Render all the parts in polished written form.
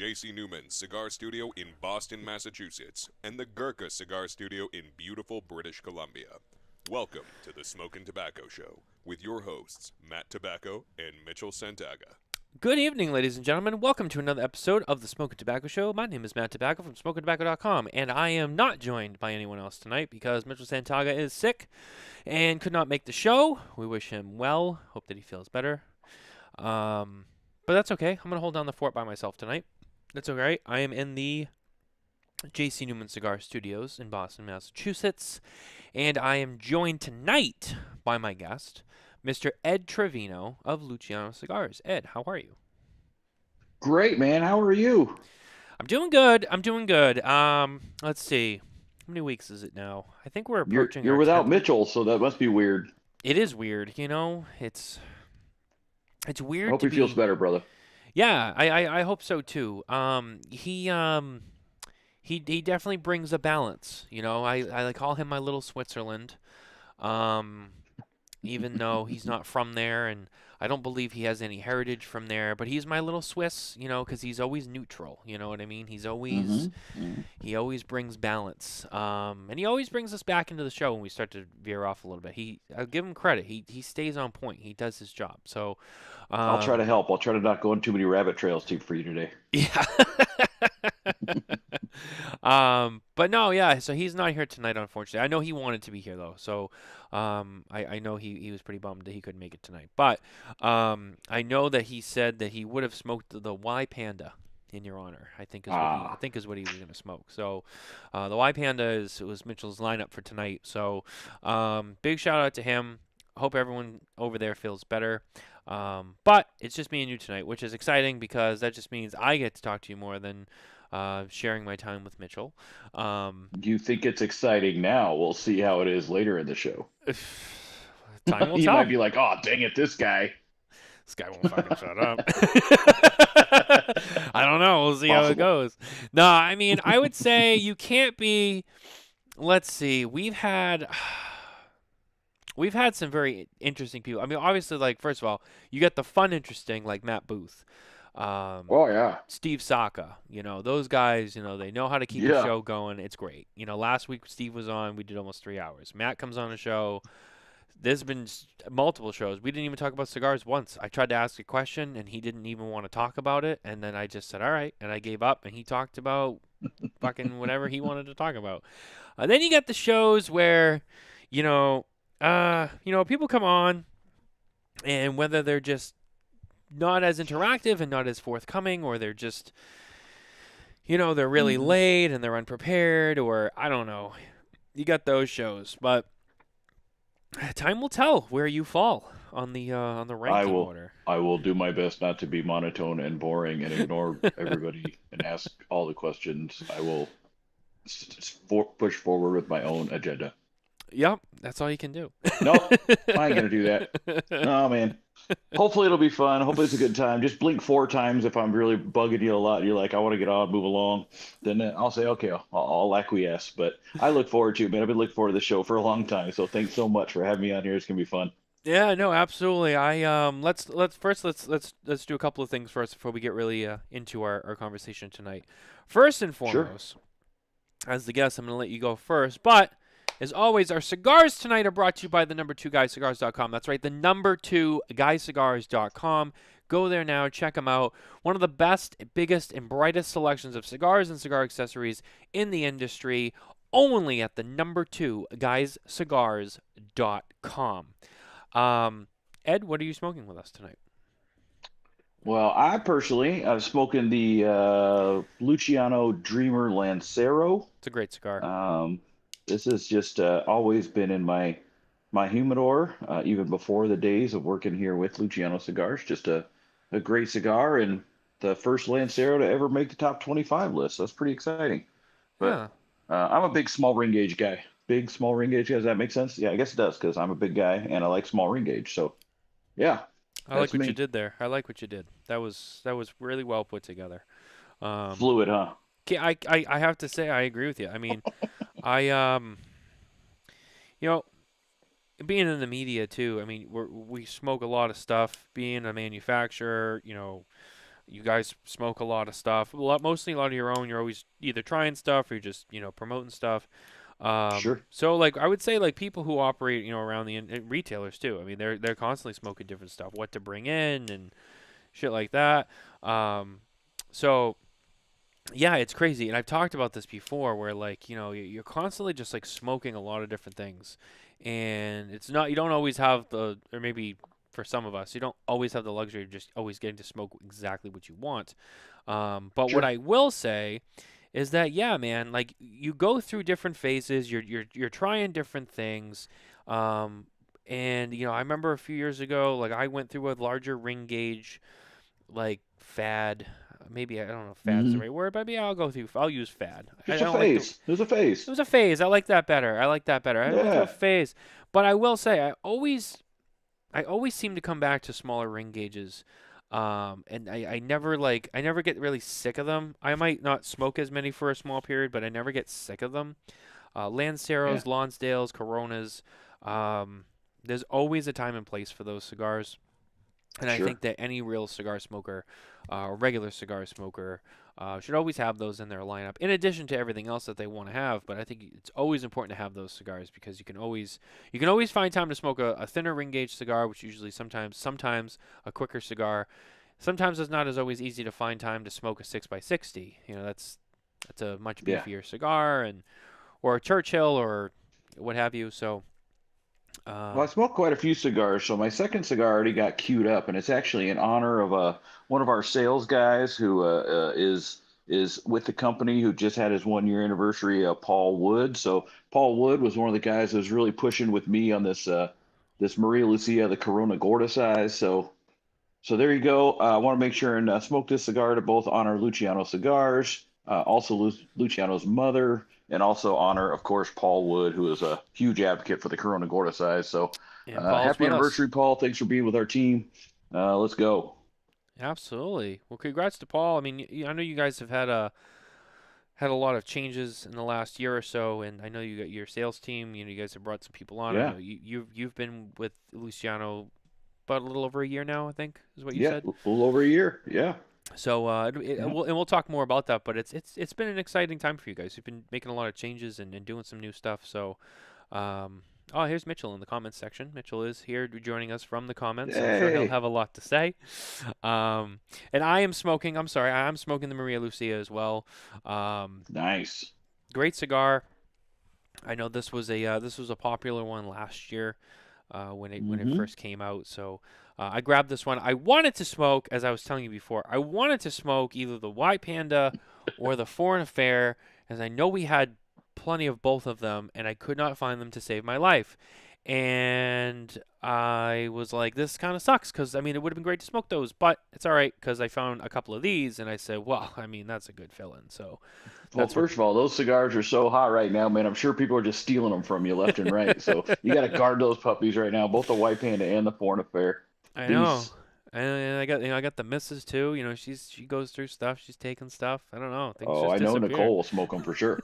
J.C. Newman Cigar Studio in Boston, Massachusetts, and the Gurkha Cigar Studio in beautiful British Columbia. Welcome to the Smokin Tabacco Show with your hosts, Matt Tobacco and Mitchell Santaga. Good evening, ladies and gentlemen. Welcome to another episode of the Smokin Tabacco Show. My name is Matt Tobacco from SmokinTabacco.com, and I am not joined by anyone else tonight because Mitchell Santaga is sick and could not make the show. We wish him well. Hope that he feels better. But that's okay. I'm going to hold down the fort by myself tonight. That's all right. I am in the J.C. Newman Cigar Studios in Boston, Massachusetts, and I am joined tonight by my guest, Mr. Ed Trevino of Luciano Cigars. Ed, how are you? Great, man. How are you? I'm doing good. Let's see. How many weeks is it now? I think we're You're approaching you're our without 10th week. Mitchell, so that must be weird. It is weird, It's I weird hope to he feels be. better, brother. Yeah, I hope so too. He definitely brings a balance. I call him my little Switzerland. Um, Even though he's not from there, and I don't believe he has any heritage from there, but he's my little Swiss, because he's always neutral. You know what I mean? hmm hmm He always brings balance, and he always brings us back into the show when we start to veer off a little bit. I'll give him credit. He stays on point. He does his job. So, I'll try to um, help. I'll try to not go on too many rabbit trails for you today. yeah. But no, yeah. So he's not here tonight, unfortunately. I know he wanted to be here though. So, I know he was pretty bummed that he couldn't make it tonight. But, I know that he said that he would have smoked the Y Panda in your honor. I Ah, think is what he was gonna smoke. So, the Y Panda was Mitchell's lineup for tonight. So, big shout out to him. Hope everyone over there feels better. But it's just me and you tonight, which is exciting because that just means I get to talk to you more than sharing my time with Mitchell. Um, you think it's exciting now? We'll see how it is later in the show. Time will You might tell. be like, "Oh, dang it, this guy." This guy won't fucking shut up. I don't know. We'll see how it Possible. goes. No, I mean, I would say you can't be. Let's see. We've had some very interesting people. I mean, obviously, like first of all, you get the fun, interesting like Matt Booth. Um, Oh yeah, Steve Saka, those guys, they know how to keep a yeah. show going. It's great. Last week Steve was on, we did almost 3 hours. Matt comes on a show. There's been multiple shows. We didn't even talk about cigars once. I tried to ask a question and he didn't even want to talk about it. And then I just said, all right. And I gave up and he talked about fucking whatever he wanted to talk about. Then you got the shows where, you know, people come on and whether they're just not as interactive and not as forthcoming, or they're just, they're really hmm late and they're unprepared, or I don't know. You got those shows, but time will tell where you fall on the I ranking will. order. I will do my best not to be monotone and boring and ignore everybody and ask all the questions. I will push forward with my own agenda. Yep, that's all you can do. Nope, I ain't gonna do that. Oh man. Hopefully it'll be fun. Hopefully it's a good time. Just blink 4 times if I'm really bugging you a lot. And you're like, I want to get on, move along. Then I'll say, okay, I'll acquiesce. But I look forward to it, man. I've been looking forward to the show for a long time. So thanks so much for having me on here. It's gonna be fun. Yeah, no, absolutely. Let's do a couple of things first before we get really into our conversation tonight. First and Sure. foremost, as the guest, I'm going to let you go first. But as always, our cigars tonight are brought to you by the number 2guyscigars.com. That's right, the number 2guyscigars.com. Go there now, check them out. One of the best, biggest, and brightest selections of cigars and cigar accessories in the industry, only at the number 2guyscigars.com. Ed, what are you smoking with us tonight? Well, I personally, I've smoking the Luciano Dreamer Lancero. It's a great cigar. Um, this has just always been in my humidor, even before the days of working here with Luciano Cigars. Just a great cigar and the first Lancero to ever make the top 25 list. That's pretty exciting. But Yeah, I'm a big small ring gauge guy. Big small ring gauge guy. Does that make sense? Yeah, I guess it does because I'm a big guy and I like small ring gauge. So yeah, I like that's what you me. did there. I like what you did. That was really well put together. Um, Fluid, huh? I have to say I agree with you. I mean, I you know, being in the media too. I mean, we smoke a lot of stuff. Being a manufacturer, You guys smoke a lot of stuff, mostly a lot of your own. You're always either trying stuff or you're just promoting stuff. Sure. So like I would say like people who operate around the and retailers too. I mean they're constantly smoking different stuff, what to bring in and shit like that. So yeah, it's crazy, and I've talked about this before, where like you're constantly just like smoking a lot of different things, and it's not you don't always have the or maybe for some of us you don't always have the luxury of just always getting to smoke exactly what you want. But what Sure. I will say is that yeah, man, like you go through different phases, you're trying different things, and I remember a few years ago, like I went through a larger ring gauge like fad. Maybe I don't know if fad is the Hmm. right word, but yeah, I'll use fad. I Just a don't like the phase. There's a it phase. was a phase. I like that better. I like that better. I went through a Yeah. phase, but I will say I always seem to come back to smaller ring gauges. And I never get really sick of them. I might not smoke as many for a small period, but I never get sick of them. Yeah. Lanceros, Lonsdales, Coronas. There's always a time and place for those cigars. And I Sure. think that any real cigar smoker, or regular cigar smoker, should always have those in their lineup, in addition to everything else that they want to have. But I think it's always important to have those cigars because you can always find time to smoke a thinner ring gauge cigar, which usually sometimes a quicker cigar. Sometimes it's not as always easy to find time to smoke a 6x60. That's a much Yeah. beefier cigar, and or a Churchill or what have you. So Well, I um, smoked quite a few cigars, so my second cigar already got queued up, and it's actually in honor of one of our sales guys who is with the company who just had his 1 year anniversary. Paul Wood. So Paul Wood was one of the guys that was really pushing with me on this Maria Lucia, the Corona Gorda size. So there you go. I want to make sure and smoke this cigar to both honor Luciano Cigars, also Luciano's mother, and also honor, of course, Paul Wood, who is a huge advocate for the Corona Gorda size. So and Paul's happy with us. anniversary, Paul. Thanks for being with our team. Let's go. Absolutely. Well, congrats to Paul. I mean, I know you guys have had a lot of changes in the last year or so, and I know you got your sales team. You guys have brought some people on. I Yeah. know you've been with Luciano about a little over a year now, I think, is what you Yeah. said. A little over a year. Yeah. So Yeah. we'll talk more about that, but it's been an exciting time for you guys. You've been making a lot of changes and doing some new stuff. So, oh, here's Mitchell in the comments section. Mitchell is here joining us from the comments. I'm sure he'll Hey. have a lot to say. And I am smoking. I'm sorry, I'm smoking the Maria Lucia as well. Um, Nice. Great cigar. I know this was a popular one last year when it Hmm. first came out. So I grabbed this one. I wanted to smoke, as I was telling you before, I wanted to smoke either the White Panda or the Foreign Affair, as I know we had plenty of both of them, and I could not find them to save my life. And I was like, this kind of sucks, because I mean, it would have been great to smoke those, but it's all right, because I found a couple of these, and I said, well, I mean, that's a good fill-in. So Well, that's what. first of all, those cigars are so hot right now, man. I'm sure people are just stealing them from you left and right. So you got to guard those puppies right now, both the White Panda and the Foreign Affair. I know. Beasts. And I got the missus too. She goes through stuff. She's taking stuff. I don't know. Things Oh, just I know disappear. Nicole will smoke them for sure.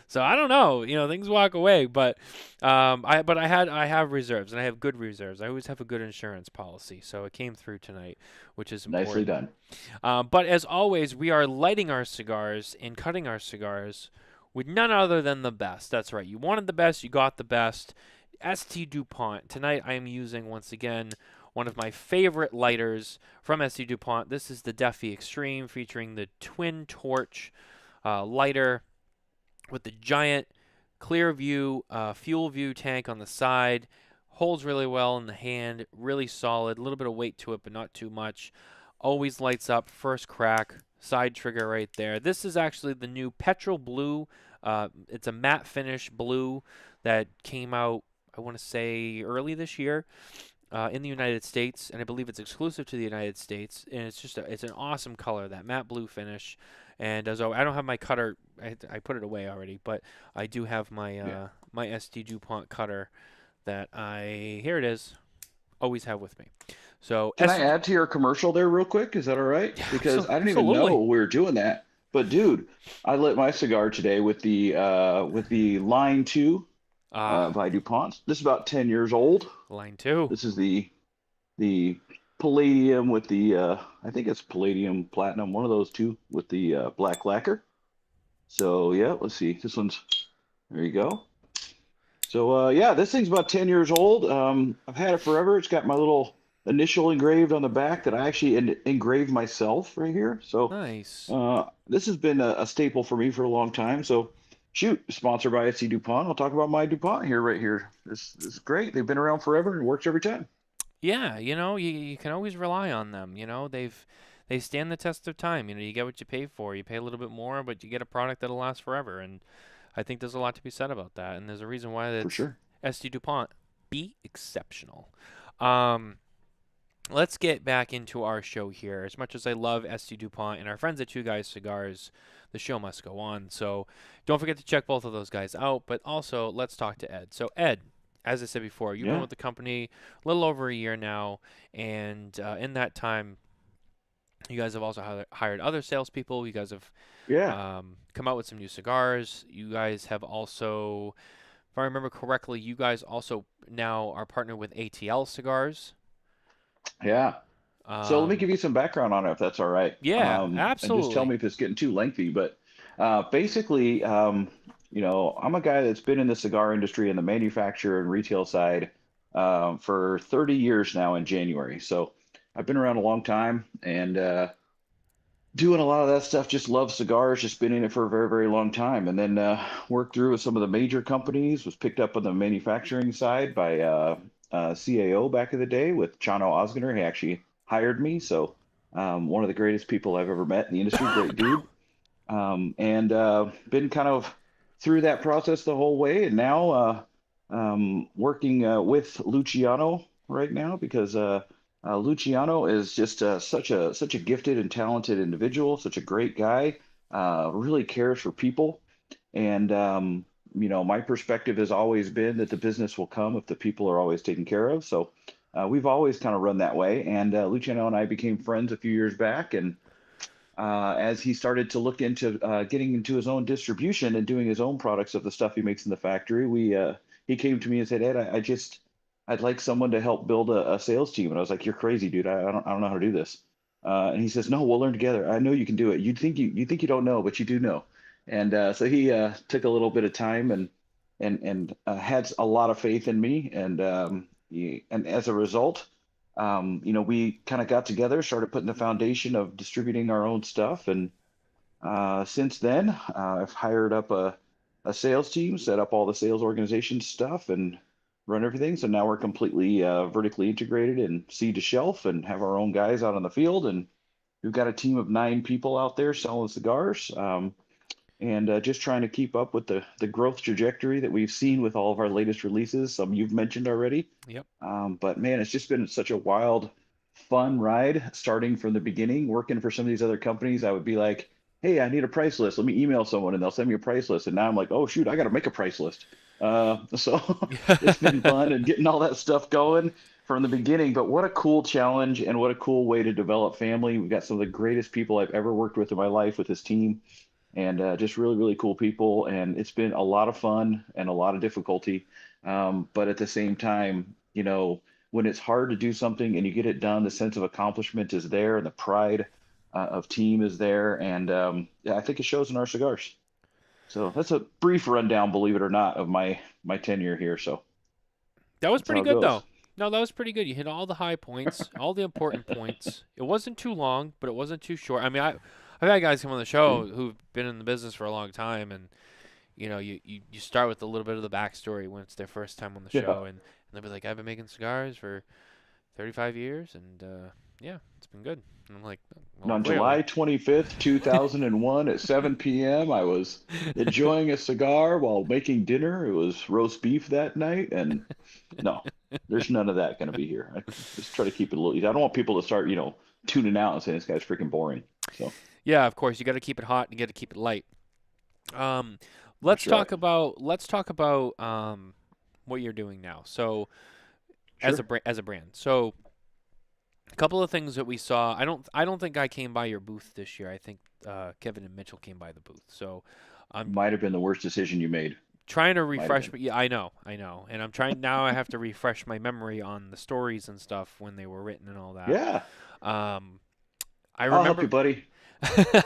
So I don't know. Things walk away, but I have reserves, and I have good reserves. I always have a good insurance policy, so it came through tonight, which is Nicely important. done. But as always, we are lighting our cigars and cutting our cigars with none other than the best. That's right. You wanted the best, you got the best. ST Dupont. Tonight I am using, once again, one of my favorite lighters from ST Dupont. This is the Defi Extreme, featuring the twin torch lighter with the giant clear view fuel view tank on the side. Holds really well in the hand, really solid. A little bit of weight to it, but not too much. Always lights up, first crack, side trigger right there. This is actually the new Petrol Blue. It's a matte finish blue that came out, I want to say, early this year in the United States, and I believe it's exclusive to the United States. And it's an awesome color, that matte blue finish. And I don't have my cutter, I put it away already, but I do have my Yeah. my ST Dupont cutter that here it is, always have with me. So Can I add to your commercial there real quick? Is that all right? Because I didn't even know absolutely. we were doing that. But dude, I lit my cigar today with the Line 2 Ah, by DuPont. This is about 10 years old. line two. This is the palladium with the I think it's palladium platinum, one of those two with the black lacquer. So yeah, let's see. This one's there you go. So yeah, this thing's about 10 years old. I've had it forever. It's got my little initial engraved on the back that I actually engraved myself right here. So Nice. this has been a staple for me for a long time. So shoot, sponsored by SC Dupont. I'll talk about my Dupont here right here. This is great. They've been around forever and it works every time. Yeah, you can always rely on them. They stand the test of time. You get what you pay for. You pay a little bit more, but you get a product that'll last forever. And I think there's a lot to be said about that. And there's a reason why For that's sure. SD DuPont. Be exceptional. Um, let's get back into our show here. As much as I love SD DuPont and our friends at Two Guys Cigars, the show must go on. So don't forget to check both of those guys out. But also, let's talk to Ed. So Ed, as I said before, you've been Yeah. with the company a little over a year now, and in that time, you guys have also hired other salespeople. You guys have Yeah. come out with some new cigars. You guys have also, if I remember correctly, you guys also now are partnered with ATL Cigars. Yeah. So let me Um, give you some background on it, if that's all right. yeah, And just tell absolutely. me if it's getting too lengthy. But basically, I'm a guy that's been in the cigar industry and the manufacturer and retail side for 30 years now in January. So I've been around a long time and doing a lot of that stuff. Just love cigars, just been in it for a very, very long time. And then worked through with some of the major companies, was picked up on the manufacturing side by CAO back in the day with Chano Osgener. He actually hired me. So one of the greatest people I've ever met in the industry, great dude. And been kind of through that process the whole way. And now working with Luciano right now because Luciano is just such a gifted and talented individual, such a great guy. Really cares for people, and my perspective has always been that the business will come if the people are always taken care of. So we've always kind of run that way. And Luciano and I became friends a few years back, and as he started to look into getting into his own distribution and doing his own products of the stuff he makes in the factory, he came to me and said, "Ed, I'd like someone to help build a sales team." And I was like, "You're crazy, dude. I don't know how to do this." And he says, "No, we'll learn together. I know you can do it. You think you don't know, but you do know." And so he took a little bit of time and had a lot of faith in me. And as a result, we kind of got together, started putting the foundation of distributing our own stuff. And since then, I've hired up a sales team, set up all the sales organization stuff, and run everything. So now we're completely vertically integrated and seed to shelf and have our own guys out on the field. And we've got a team of 9 people out there selling cigars. And just trying to keep up with the growth trajectory that we've seen with all of our latest releases. Some you've mentioned already. Yep. But man, it's just been such a wild, fun ride starting from the beginning. Working for some of these other companies, I would be like, "Hey, I need a price list. Let me email someone and they'll send me a price list." And now I'm like, "Oh shoot, I got to make a price list." So it's been fun and getting all that stuff going from the beginning. But what a cool challenge and what a cool way to develop family. We've got some of the greatest people I've ever worked with in my life with this team, and just really, really cool people. And it's been a lot of fun and a lot of difficulty. But at the same time, when it's hard to do something and you get it done, the sense of accomplishment is there and the pride of team is there. And yeah, I think it shows in our cigars. So that's a brief rundown, believe it or not, of my tenure here. So That was that's how pretty it good, goes. though. No, that was pretty good. You hit all the high points, all the important points. It wasn't too long, but it wasn't too short. I mean, I've had guys come on the show who've been in the business for a long time, and you start with a little bit of the backstory when it's their first time on the Yeah. show, and they'll be like, "I've been making cigars for 35 years, and yeah, it's been good." And I'm like, And "Well, on clearly." July 25th, 2001 at 7 p.m., I was enjoying a cigar while making dinner. It was roast beef that night. And no, there's none of that going to be here. I just try to keep it a little easy. I don't want people to start, tuning out and saying this guy's freaking boring. So Yeah, of course, you got to keep it hot and you got to keep it light. Um, let's that's right. talk about what you're doing now. So Sure. as a brand. So a couple of things that we saw. I don't think I came by your booth this year. I think Kevin and Mitchell came by the booth. So um Might have been the worst decision you made. trying to Might have refresh. been. Yeah, I know, and I'm trying now. I have to refresh my memory on the stories and stuff when they were written and all that. Yeah, Um, I I'll help you, remember. buddy.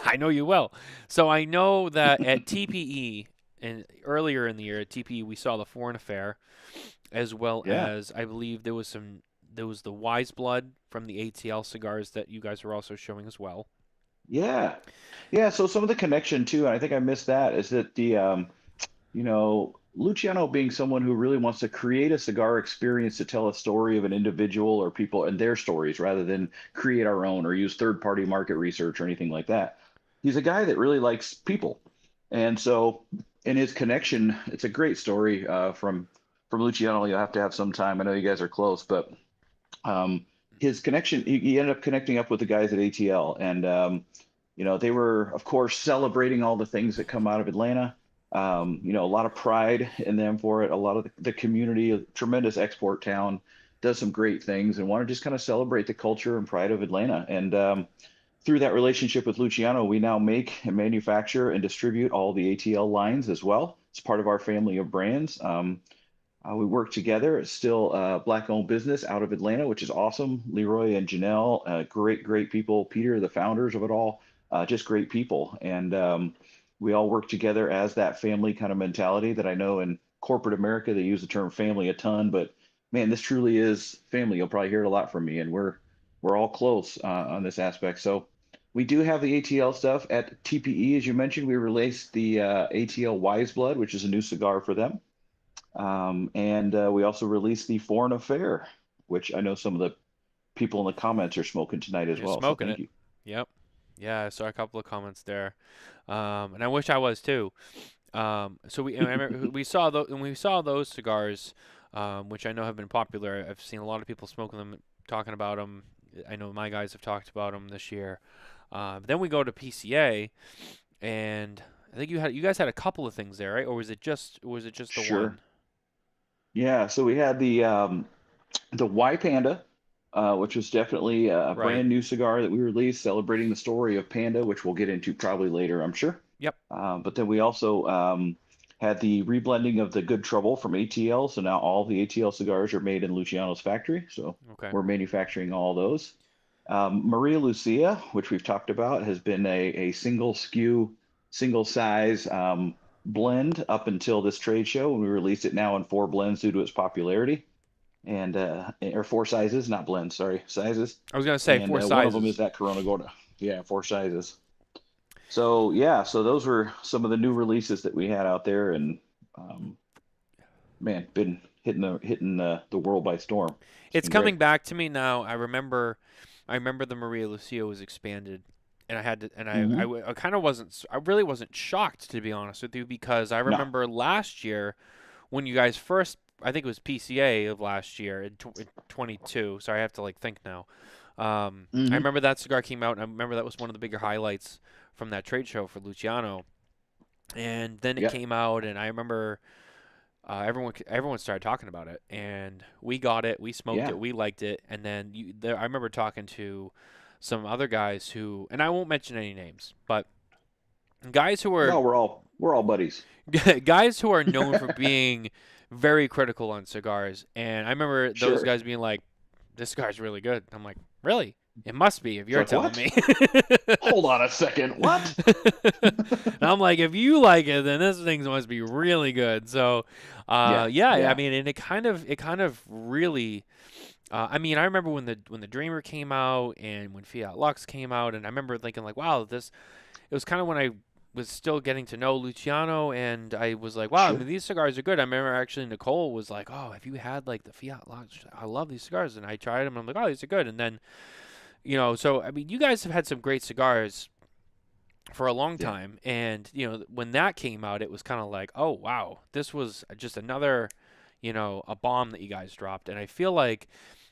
I know you will. So I know that at TPE and earlier in the year at TPE we saw the Foreign Affair, as well Yeah, as I believe there was the Wise Blood from the ATL cigars that you guys were also showing as well. yeah, yeah. So some of the connection too, and I think I missed that, is that Luciano being someone who really wants to create a cigar experience to tell a story of an individual or people and their stories rather than create our own or use third-party market research or anything like that. He's a guy that really likes people. And so in his connection, it's a great story from Luciano. You'll have to have some time. I know you guys are close, but um, his connection, he ended up connecting up with the guys at ATL, and they were, of course, celebrating all the things that come out of Atlanta. A lot of pride in them for it. A lot of the community, a tremendous export town, does some great things, and want to just kind of celebrate the culture and pride of Atlanta. And through that relationship with Luciano, we now make and manufacture and distribute all the ATL lines as well. It's part of our family of brands. We work together. It's still a black-owned business out of Atlanta, which is awesome. Leroy and Janelle, great, great people. Peter, the founders of it all, just great people. And we all work together as that family kind of mentality that I know in corporate America, they use the term family a ton, but man, this truly is family. You'll probably hear it a lot from me, and we're all close on this aspect. So we do have the ATL stuff at TPE, as you mentioned. We released the ATL Wise Blood, which is a new cigar for them. And we also released the Foreign Affair, which I know some of the people in the comments are smoking tonight as You're well. So smoking thank it. you. Yep. Yeah, I saw a couple of comments there, and I wish I was too. So and I remember we saw those cigars, which I know have been popular. I've seen a lot of people smoking them, talking about them. I know my guys have talked about them this year. Then we go to PCA, and I think you guys had a couple of things there, right? Or was it just the Sure. one? Yeah. So we had the Y Panda, which was definitely a Right. brand new cigar that we released celebrating the story of Panda, which we'll get into probably later, I'm sure. Yep. But then we also had the reblending of the Good Trouble from ATL. So now all the ATL cigars are made in Luciano's factory. So Okay. we're manufacturing all those. Maria Lucia, which we've talked about, has been a single SKU, single size blend up until this trade show. We released it now in 4 blends due to its popularity, and or 4 sizes, not blends, sorry, sizes. I was gonna say And four one of them is sizes. that Corona Gorda. Yeah, 4 sizes. So yeah, so those were some of the new releases that we had out there, and um, man, been hitting the world by storm. It's It's been great. coming back to me now. I remember the Maria Lucia was expanded, and I had to, and Hmm. I kind of I really wasn't shocked to be honest with you because I No. remember last year when you guys first, I think it was PCA of last year in 22. Sorry, I have to like think now. I Hmm. remember that cigar came out, and I remember that was one of the bigger highlights from that trade show for Luciano. And then it Yeah. came out, and I remember everyone started talking about it, and we got it, we smoked Yeah. it, we liked it, and then I remember talking to some other guys who, and I won't mention any names, but guys who are No, we're all buddies. guys who are known for being very critical on cigars, and I remember those Sure. guys being like, "This cigar's really good." I'm like, "Really? It must be if It's you're like, telling what? me." Hold on a second. What? And I'm like, if you like it, then this thing must be really good. So, Yeah. yeah, I Yeah. mean, and it kind of really, I mean, I remember when the Dreamer came out and when Fiat Lux came out, and I remember thinking like, wow, it was kind of when I was still getting to know Luciano, and I was like, wow, I Sure. mean, these cigars are good. I remember actually Nicole was like, oh, have you had like the Fiat Lux? I love these cigars, and I tried them. And I'm like, oh, these are good. And then, so I mean, you guys have had some great cigars for a long Yeah. time, and when that came out, it was kind of like, oh wow, this was just another, a bomb that you guys dropped, and I feel like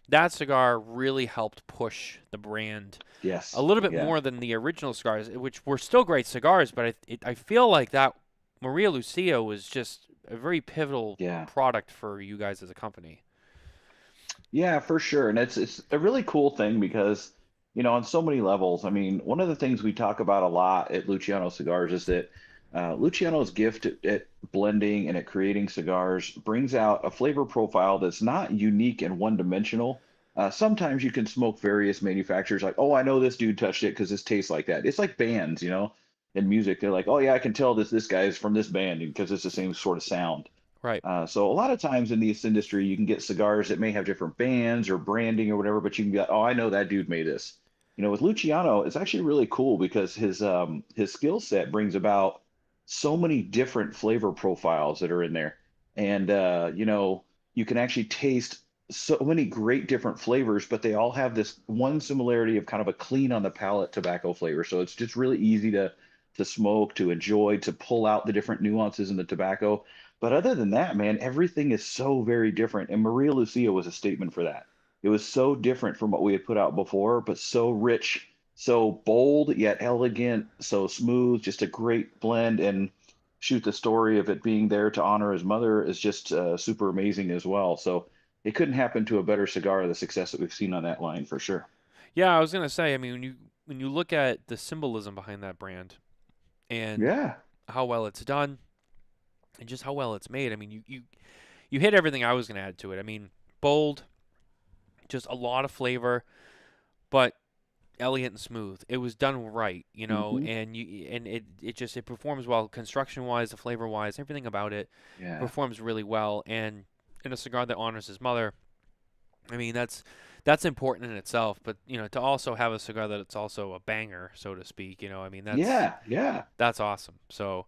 that cigar really helped push the brand a Yes. little bit Yeah. more than the original cigars, which were still great cigars, but I feel like that Maria Lucia was just a very pivotal Yeah. product for you guys as a company. Yeah, for sure. And it's a really cool thing because, on so many levels, I mean, one of the things we talk about a lot at Luciano Cigars is that Luciano's gift at blending and at creating cigars brings out a flavor profile that's not unique and one-dimensional. Sometimes you can smoke various manufacturers, like, oh, I know this dude touched it because this tastes like that. It's like bands, in music. They're like, oh yeah, I can tell this guy is from this band because it's the same sort of sound. Right. So a lot of times in this industry, you can get cigars that may have different bands or branding or whatever, but you can be like, oh, I know that dude made this. With Luciano, it's actually really cool because his skill set brings about so many different flavor profiles that are in there, and you can actually taste so many great different flavors, but they all have this one similarity of kind of a clean on the palate tobacco flavor. So it's just really easy to smoke, to enjoy, to pull out the different nuances in the tobacco. But other than that, man, everything is so very different. And Maria Lucia was a statement for that. It was so different from what we had put out before, but so rich, so bold yet elegant, so smooth, just a great blend. And shoot, the story of it being there to honor his mother is just super amazing as well. So it couldn't happen to a better cigar, the success that we've seen on that line for sure. Yeah, I was gonna say. I mean, when you look at the symbolism behind that brand and Yeah. how well it's done and just how well it's made, I mean, you hit everything I was gonna add to it. I mean, bold, just a lot of flavor, but elegant and smooth. It was done right, Hmm. and it performs well construction wise, the flavor wise, everything about it Yeah. performs really well. And in a cigar that honors his mother, I mean that's important in itself. But to also have a cigar that it's also a banger, so to speak. I mean Yeah. Yeah. that's awesome. So,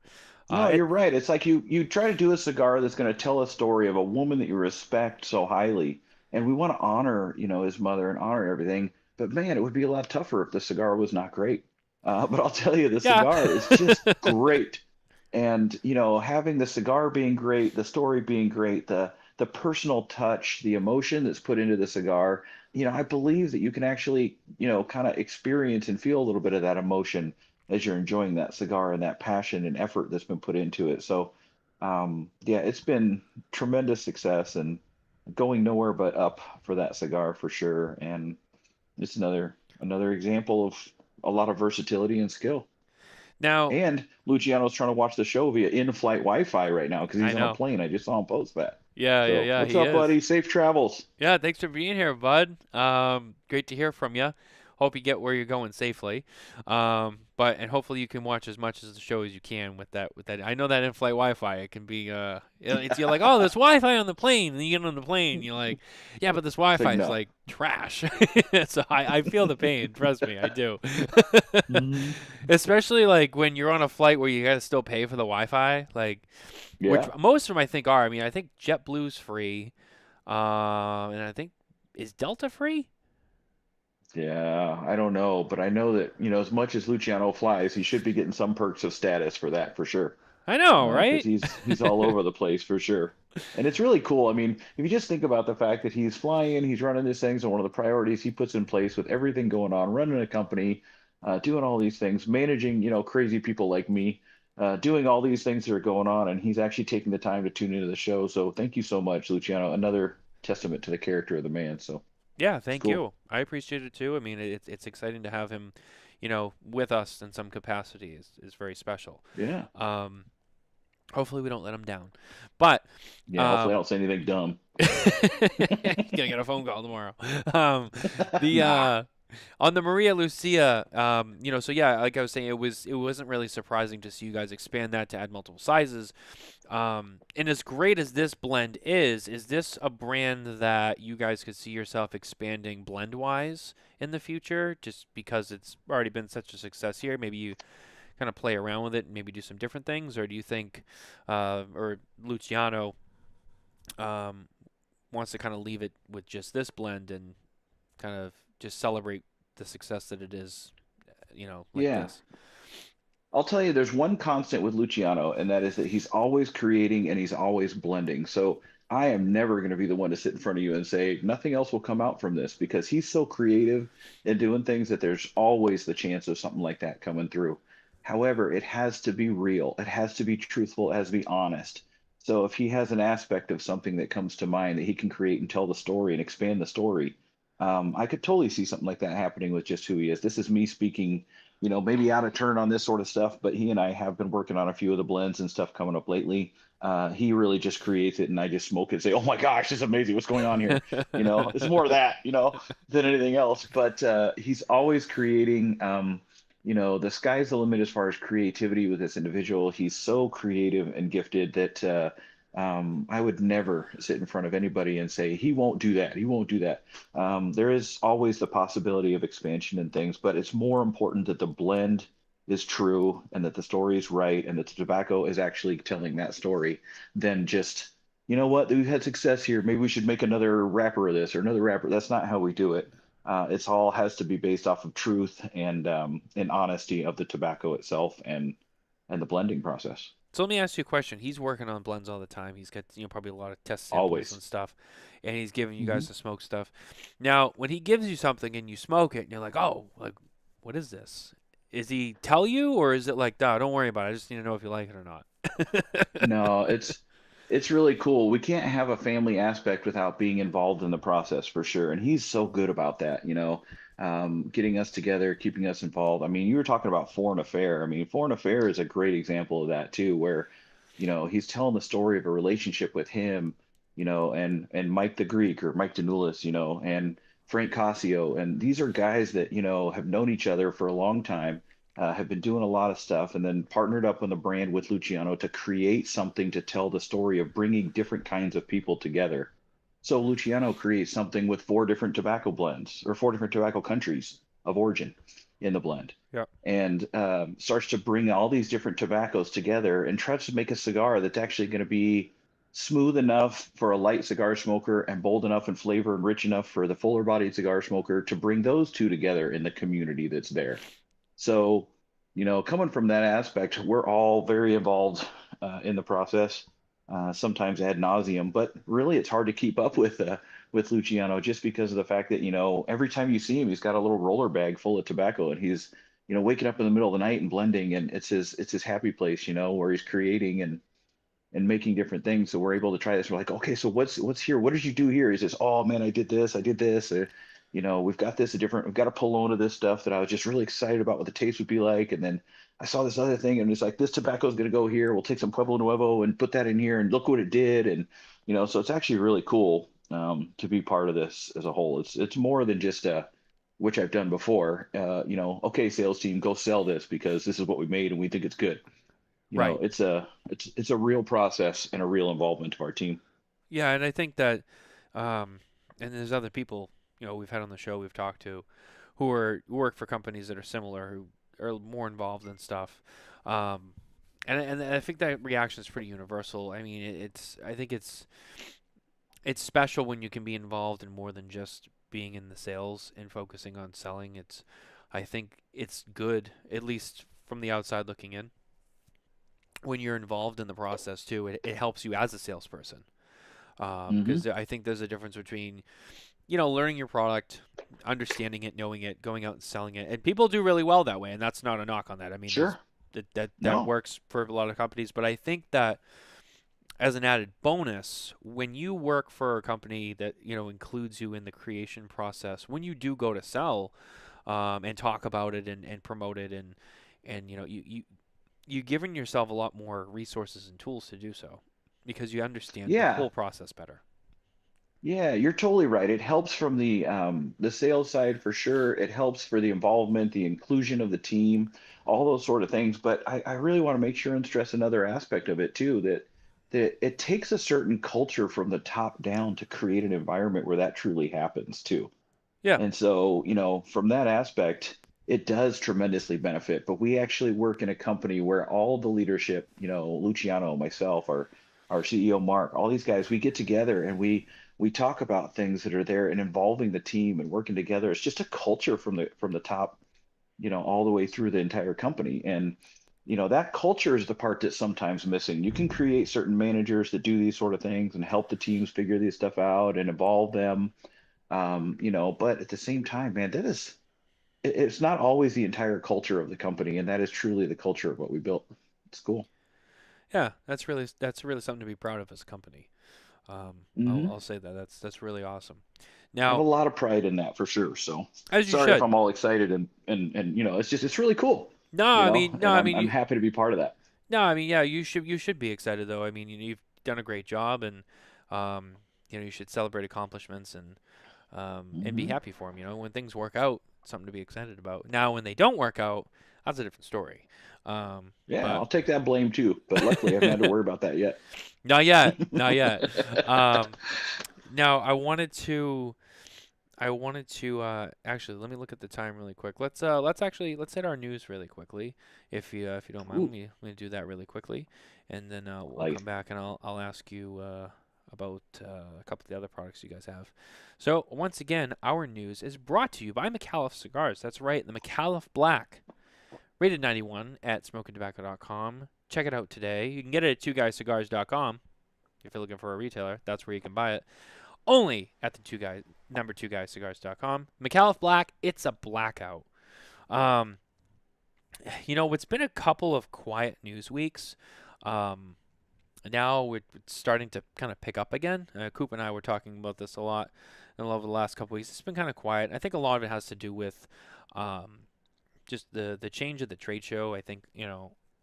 No, it you're right. It's like you try to do a cigar that's going to tell a story of a woman that you respect so highly, and we want to honor, his mother and honor everything. But man, it would be a lot tougher if the cigar was not great. But I'll tell you, the yeah. cigar is just great. And having the cigar being great, the story being great, the personal touch, the emotion that's put into the cigar, I believe that you can actually, kind of experience and feel a little bit of that emotion as you're enjoying that cigar and that passion and effort that's been put into it. So, yeah, it's been tremendous success and going nowhere but up for that cigar for sure. And it's another example of a lot of versatility and skill. Now, And Luciano's trying to watch the show via in-flight Wi-Fi right now because I he's on a know. plane. I just saw him post that. Yeah, yeah, So, yeah, what's he up, is. buddy? Safe travels. Yeah, thanks for being here, bud. Great to hear from you. Hope you get where you're going safely. And hopefully you can watch as much as the show as you can with that. I know that in-flight Wi-Fi, it can be you're like, oh, there's Wi-Fi on the plane, and you get on the plane, you're like, yeah, but this It's like, Wi-Fi is no. like trash. So I feel the pain. Trust me, I do. Hmm. Especially like when you're on a flight where you gotta still pay for the Wi-Fi, like which Yeah. most of them I think are. I mean, I think JetBlue's free. And I think is Delta free? Yeah, I don't know, but I know that, as much as Luciano flies, he should be getting some perks of status for that for sure. I know, Because right? he's all over the place for sure. And it's really cool. I mean, if you just think about the fact that he's flying, he's running these things, and one of the priorities he puts in place with everything going on, running a company, doing all these things, managing, crazy people like me, doing all these things that are going on, and he's actually taking the time to tune into the show. So thank you so much, Luciano. Another testament to the character of the man. So Yeah, it's thank cool. you. I appreciate it too. I mean, it's exciting to have him, with us in some capacity is very special. Yeah. Um, Hopefully we don't let him down. But Yeah. Hopefully I um, don't say anything dumb. he's gonna get a phone call tomorrow. Um, the Nah. On the Maria Lucia, so yeah, like I was saying, it wasn't really surprising to see you guys expand that to add multiple sizes. And as great as this blend is this a brand that you guys could see yourself expanding blend wise in the future? Just because it's already been such a success here, maybe you kind of play around with it and maybe do some different things, or do you think, or Luciano um, wants to kind of leave it with just this blend and kind of just celebrate the success that it is, like Yeah. this. I'll tell you, there's one constant with Luciano, and that is that he's always creating and he's always blending. So I am never going to be the one to sit in front of you and say nothing else will come out from this because he's so creative and doing things that there's always the chance of something like that coming through. However, it has to be real, it has to be truthful, it has to be honest. So if he has an aspect of something that comes to mind that he can create and tell the story and expand the story, I could totally see something like that happening with just who he is. This is me speaking maybe out of turn on this sort of stuff, but he and I have been working on a few of the blends and stuff coming up lately. He really just creates it and I just smoke it and say, oh my gosh, this is amazing. What's going on here? It's more of that, than anything else. But he's always creating, the sky's the limit as far as creativity with this individual. He's so creative and gifted that I would never sit in front of anybody and say, he won't do that. He won't do that. There is always the possibility of expansion and things, but it's more important that the blend is true and that the story is right and that the tobacco is actually telling that story than just, what, we've had success here. Maybe we should make another wrapper of this or another wrapper. That's not how we do it. It's all has to be based off of truth and honesty of the tobacco itself and the blending process. So let me ask you a question. He's working on blends all the time. He's got probably a lot of test samples Always. and stuff, and he's giving you guys to smoke stuff. Now, when he gives you something and you smoke it, and you're like, oh, like, what is this? Is he tell you, or is it like, nah, don't worry about it. I just need to know if you like it or not? No, it's really cool. We can't have a family aspect without being involved in the process for sure. And he's so good about that, getting us together, keeping us involved. I mean, you were talking about Foreign Affair. I mean, Foreign Affair is a great example of that too, where, he's telling the story of a relationship with him, and Mike the Greek or Mike Danulis, and Frank Casio. And these are guys that, have known each other for a long time, have been doing a lot of stuff, and then partnered up on the brand with Luciano to create something to tell the story of bringing different kinds of people together. So Luciano creates something with 4 different tobacco blends or 4 different tobacco countries of origin in the blend, Yeah. and starts to bring all these different tobaccos together and tries to make a cigar that's actually going to be smooth enough for a light cigar smoker and bold enough in flavor and rich enough for the fuller bodied cigar smoker, to bring those two together in the community that's there. So, coming from that aspect, we're all very involved in the process, sometimes ad nauseum, but really it's hard to keep up with Luciano just because of the fact that, every time you see him, he's got a little roller bag full of tobacco and he's, waking up in the middle of the night and blending, and it's his happy place, where he's creating and making different things. So we're able to try this. We're like, okay, so what's here? What did you do here? Is this, oh man, I did this. We've got we've got a Polona of this stuff that I was just really excited about what the taste would be like. And then I saw this other thing and it's like, this tobacco is going to go here. We'll take some Pueblo Nuevo and put that in here and look what it did. And, so it's actually really cool to be part of this as a whole. It's more than just which I've done before, okay, sales team, go sell this because this is what we made and we think it's good. Right. It's a real process and a real involvement of our team. Yeah, and I think that, and there's other people, we've had on the show, we've talked to, who work for companies that are similar, who are more involved in stuff. And I think that reaction is pretty universal. I mean, I think it's special when you can be involved in more than just being in the sales and focusing on selling. I think it's good, at least from the outside looking in, when you're involved in the process too. It helps you as a salesperson, because I think there's a difference between, learning your product, understanding it, knowing it, going out and selling it, and people do really well that way, and that's not a knock on that. I mean, sure, that No. works for a lot of companies, but I think that as an added bonus, when you work for a company that includes you in the creation process, when you do go to sell, and talk about it and promote it, and you're giving yourself a lot more resources and tools to do so because you understand the Yeah. whole process better. Yeah, you're totally right. It helps from the sales side for sure. It helps for the involvement, the inclusion of the team, all those sort of things. But I really want to make sure and stress another aspect of it too, that it takes a certain culture from the top down to create an environment where that truly happens too. Yeah. And so, from that aspect, it does tremendously benefit. But we actually work in a company where all the leadership, Luciano, myself, our CEO Mark, all these guys, we get together and we talk about things that are there and involving the team and working together. It's just a culture from the top, all the way through the entire company. And that culture is the part that's sometimes missing. You can create certain managers that do these sort of things and help the teams figure these stuff out and involve them. But at the same time, man, it's not always the entire culture of the company, and that is truly the culture of what we built. It's cool. Yeah, that's really something to be proud of as a company. Hmm. I'll say that that's really awesome. I have a Now, lot of pride in that for sure. So as you sorry if should. I'm all excited and it's really cool, No, and I mean I'm happy to be part of that. no, I mean, yeah, you should be excited though. I mean, you've done a great job, and you should celebrate accomplishments and be Hmm. happy for them. When things work out, something to be excited about. Now, when they don't work out, that's a different story. Yeah, But I'll take that blame too. But luckily, I haven't had to worry about that yet. not yet, not yet. Um, now, I wanted to actually let me look at the time really quick. Let's hit our news really quickly, if you don't mind. Ooh, Let me do that really quickly, and then we'll like come back and I'll ask you about a couple of the other products you guys have. So once again, our news is brought to you by Micallef Cigars. That's right, the Micallef Black, rated 91 at SmokingTobacco.com. Check it out today. You can get it at twoguyscigars.com if you're looking for a retailer. That's where you can buy it. Only at the number 2guyscigars.com. Micallef Black, it's a blackout. Um, it's been a couple of quiet news weeks. Now we're starting to kind of pick up again. Coop and I were talking about this a lot over the last couple weeks. It's been kind of quiet. I think a lot of it has to do with just the change of the trade show. I think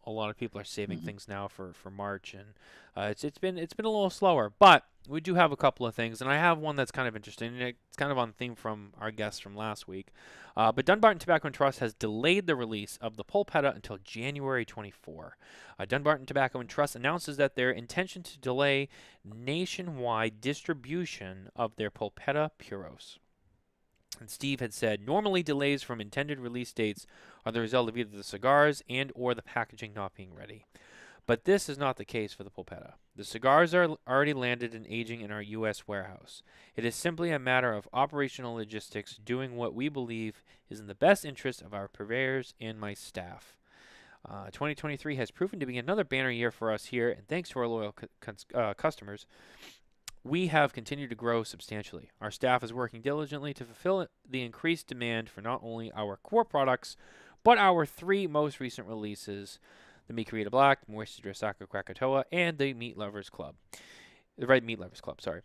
a lot of people are saving mhm. things now for March, and it's been a little slower, but we do have a couple of things, and I have one that's kind of interesting. And it's kind of on theme from our guest from last week. But Dunbarton Tobacco and Trust has delayed the release of the Polpetta until January 24. Dunbarton Tobacco and Trust announces that their intention to delay nationwide distribution of their Polpetta Puros. And Steve had said, normally delays from intended release dates are the result of either the cigars and or the packaging not being ready. But this is not the case for the Polpetta. The cigars are already landed and aging in our U.S. warehouse. It is simply a matter of operational logistics doing what we believe is in the best interest of our purveyors and my staff. 2023 has proven to be another banner year for us here, and thanks to our loyal customers, we have continued to grow substantially. Our staff is working diligently to fulfill the increased demand for not only our core products, but our three most recent releases, the Micallef Black, Moisture Saka Krakatoa, and the Meat Lovers Club. The Red Meat Lovers Club, sorry.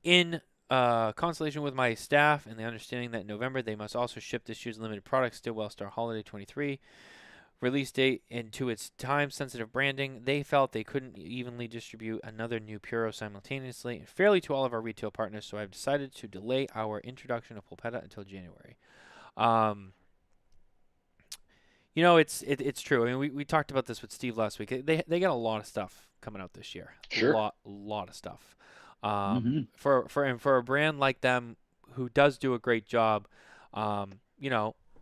In consultation with my staff and the understanding that in November they must also ship this year's limited product Stillwell Star Holiday 23 release date into its time-sensitive branding, they felt they couldn't evenly distribute another new Puro simultaneously and fairly to all of our retail partners, so I've decided to delay our introduction of Polpetta until January. It's true. I mean, we talked about this with Steve last week. They got a lot of stuff coming out this year. Sure. Lot of stuff. Hmm. For a brand like them who does do a great job,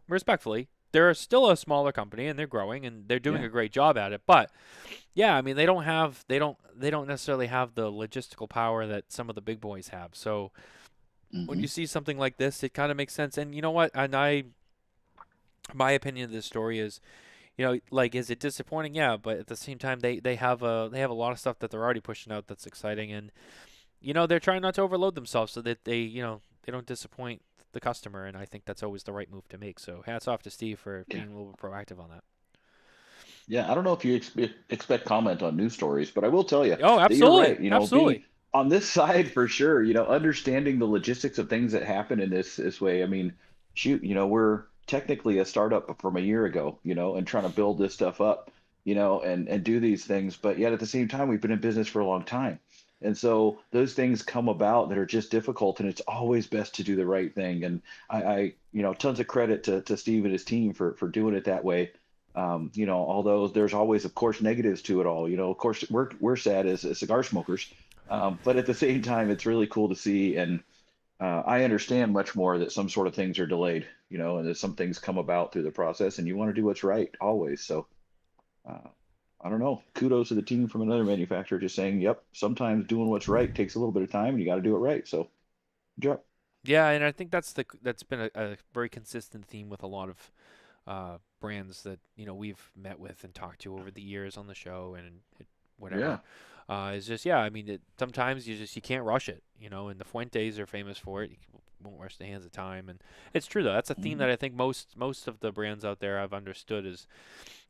respectfully, they're still a smaller company and they're growing and they're doing Yeah. a great job at it. But yeah, I mean they don't necessarily have the logistical power that some of the big boys have. So when Hmm. you see something like this, it kind of makes sense. And you know what? My opinion of this story is, is it disappointing? Yeah, but at the same time, they have a lot of stuff that they're already pushing out that's exciting, and they're trying not to overload themselves so that they don't disappoint the customer, and I think that's always the right move to make. So hats off to Steve for Yeah. being a little bit proactive on that. Yeah. I don't know if you expect comment on news stories, but I will tell you Oh, that you're absolutely, right. Being absolutely. on this side for sure, understanding the logistics of things that happen in this way. I mean, shoot, we're technically a startup from a year ago, and trying to build this stuff up, and do these things. But yet at the same time, we've been in business for a long time. And so those things come about that are just difficult, and it's always best to do the right thing. And tons of credit to Steve and his team for doing it that way. Although there's always, of course, negatives to it all. Of course, we're sad as cigar smokers, but at the same time, it's really cool to see. And I understand much more that some sort of things are delayed, and that some things come about through the process, and you want to do what's right always. So uh, I don't know. Kudos to the team from another manufacturer just saying, yep, sometimes doing what's right takes a little bit of time, and you got to do it right. So, good job. Yeah, and I think that's been a very consistent theme with a lot of brands that we've met with and talked to over the years on the show and Yeah. whatever. It's just I mean sometimes you can't rush it, and the Fuentes are famous for it. You won't rush the hands of time, and it's true though. That's a theme Mhm. that I think most of the brands out there have understood is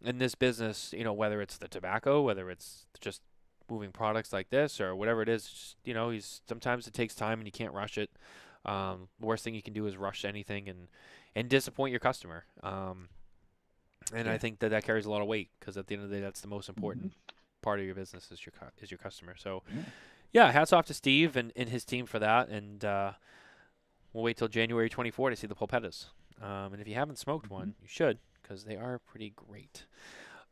in this business. Whether it's the tobacco, whether it's just moving products like this or whatever it is. Just, sometimes it takes time and you can't rush it. Worst thing you can do is rush anything and disappoint your customer. And I think that carries a lot of weight because at the end of the day, that's the most important part of your business is your customer. So, yeah, hats off to Steve and his team for that. And we'll wait till January 24 to see the Polpettas. And if you haven't smoked one, you should because they are pretty great.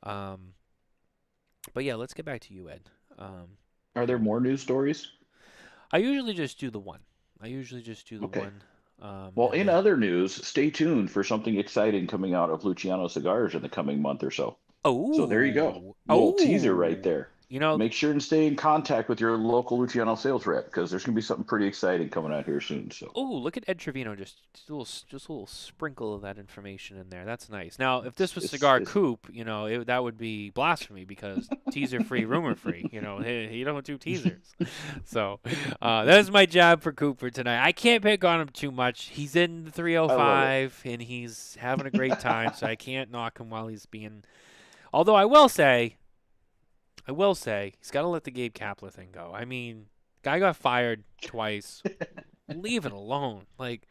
But yeah, let's get back to you, Ed. Are there more news stories? I usually just do the one. One. Well, in other news, stay tuned for something exciting coming out of Luciano Cigars in the coming month or so. Oh, so there you go. Little teaser right there. Make sure and stay in contact with your local Luciano sales rep because there's going to be something pretty exciting coming out here soon. So. Oh, look at Ed Trevino, just a little sprinkle of that information in there. That's nice. Now, if this was Cigar Coop, that would be blasphemy because teaser-free, rumor-free. You don't do teasers. So that's my job for Coop for tonight. I can't pick on him too much. He's in the 305 and he's having a great time, so I can't knock him while he's being. Although I will say, he's got to let the Gabe Kapler thing go. I mean, guy got fired twice. Leave it alone. Like,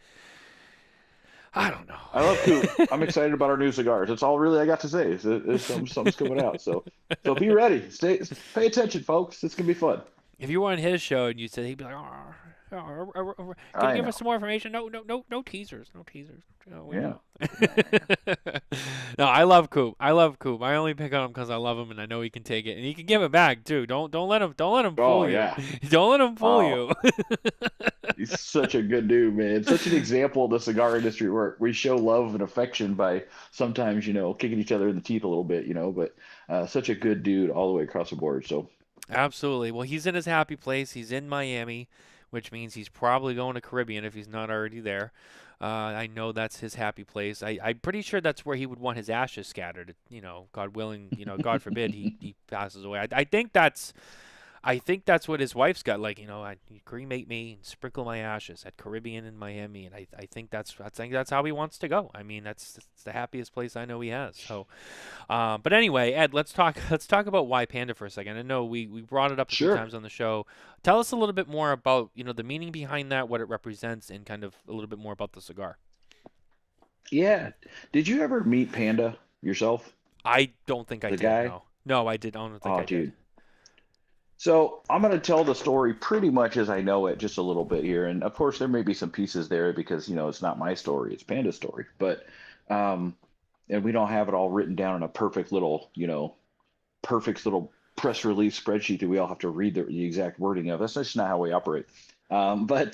I don't know. I love Coop. I'm excited about our new cigars. That's all really I got to say. Something's coming out. So be ready. Pay attention, folks. It's going to be fun. If you were on his show and you said, he'd be like, can you give us some more information? No teasers. Yeah. No, I love Coop. I only pick on him because I love him and I know he can take it and he can give it back too. Don't let him fool you. Don't let him fool you. He's such a good dude, man. Such an example of the cigar industry where we show love and affection by sometimes, kicking each other in the teeth a little bit, but such a good dude all the way across the board. So absolutely. Well, he's in his happy place. He's in Miami, which means he's probably going to Caribbean if he's not already there. I know that's his happy place. I'm pretty sure that's where he would want his ashes scattered. God willing, God forbid he passes away. I think that's what his wife's got. Like, cremate me and sprinkle my ashes at Caribbean in Miami, and I think that's how he wants to go. I mean, that's the happiest place I know he has. So, but anyway, Ed, let's talk about why Panda for a second. I know we brought it up a few times on the show. Tell us a little bit more about the meaning behind that, what it represents, and kind of a little bit more about the cigar. Yeah, did you ever meet Panda yourself? I don't think I did. Guy? No, I did. I don't think I did. So I'm going to tell the story pretty much as I know it, just a little bit here. And of course, there may be some pieces there because, it's not my story, it's Panda's story. But, and we don't have it all written down in a perfect little press release spreadsheet that we all have to read the exact wording of. That's just not how we operate. But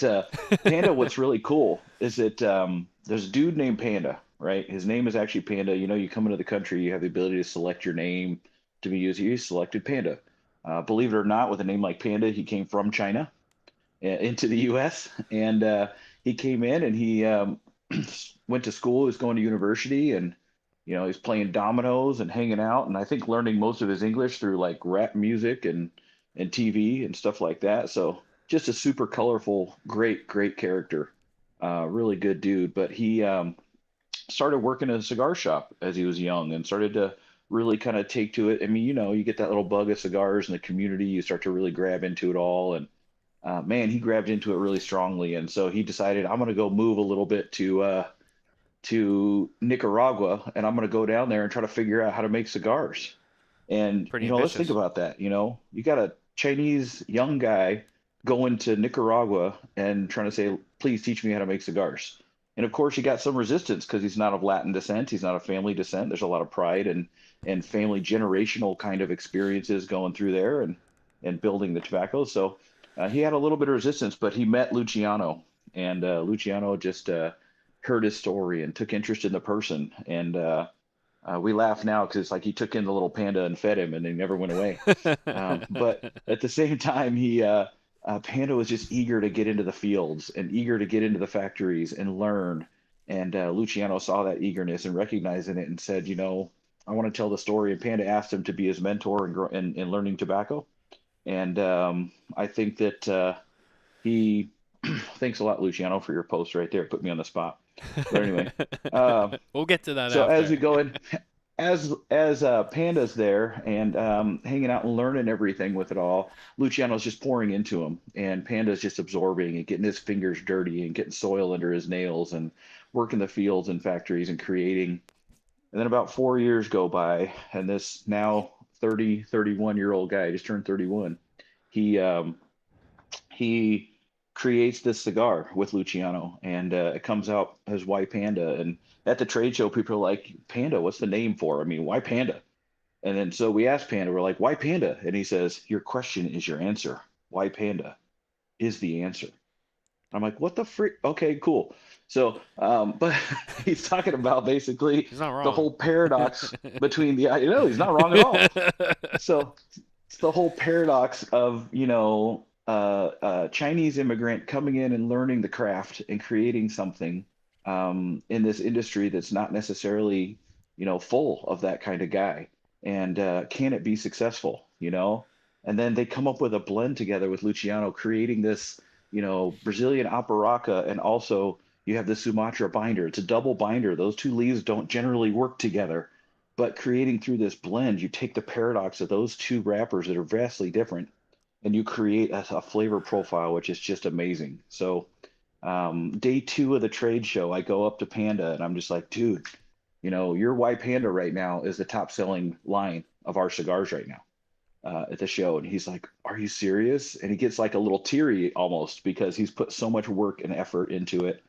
Panda, what's really cool is that there's a dude named Panda, right? His name is actually Panda. You come into the country, you have the ability to select your name to be used. He selected Panda. Believe it or not, with a name like Panda, he came from China into the U.S. And he came in and he went to school. He was going to university and, he's playing dominoes and hanging out. And I think learning most of his English through like rap music and TV and stuff like that. So just a super colorful, great character. Really good dude. But he started working in a cigar shop as he was young and started to really kind of take to it. I mean, you get that little bug of cigars in the community, you start to really grab into it all. And man, he grabbed into it really strongly. And so he decided, I'm going to go move a little bit to Nicaragua, and I'm going to go down there and try to figure out how to make cigars. And, let's think about that. You got a Chinese young guy going to Nicaragua and trying to say, please teach me how to make cigars. And of course, he got some resistance because he's not of Latin descent. He's not of family descent. There's a lot of pride and family generational kind of experiences going through there and building the tobacco. So he had a little bit of resistance, but he met Luciano, and Luciano just heard his story and took interest in the person. And we laugh now because it's like he took in the little Panda and fed him, and he never went away. But at the same time, Panda was just eager to get into the fields and eager to get into the factories and learn. And Luciano saw that eagerness and recognized it and said, I want to tell the story. And Panda asked him to be his mentor in learning tobacco. And I think that he thanks a lot, Luciano, for your post right there. Put me on the spot. But anyway, we'll get to that. So after. as we go in, as Panda's there and hanging out and learning everything with it all, Luciano's just pouring into him, and Panda's just absorbing and getting his fingers dirty and getting soil under his nails and working the fields and factories and creating. And then about 4 years go by, and this now 31-year-old guy just turned 31. He he creates this cigar with Luciano, and it comes out as Why Panda. And at the trade show, people are like, "Panda, what's the name for? I mean, why Panda?" And then so we asked Panda, we're like, "Why Panda?" And he says, "Your question is your answer. Why Panda is the answer." I'm like, "What the freak?" Okay, cool. So, but he's talking about basically He's not the wrong. whole paradox between he's not wrong at all. So it's the whole paradox of, Chinese immigrant coming in and learning the craft and creating something in this industry that's not necessarily, full of that kind of guy. And can it be successful, And then they come up with a blend together with Luciano, creating this, Brazilian Aparaca, and also you have the Sumatra binder. It's a double binder. Those two leaves don't generally work together. But creating through this blend, you take the paradox of those two wrappers that are vastly different, and you create a flavor profile which is just amazing. So day two of the trade show, I go up to Panda and I'm just like, "Dude, your White Panda right now is the top selling line of our cigars right now at the show." And he's like, "Are you serious?" And he gets like a little teary almost because he's put so much work and effort into it.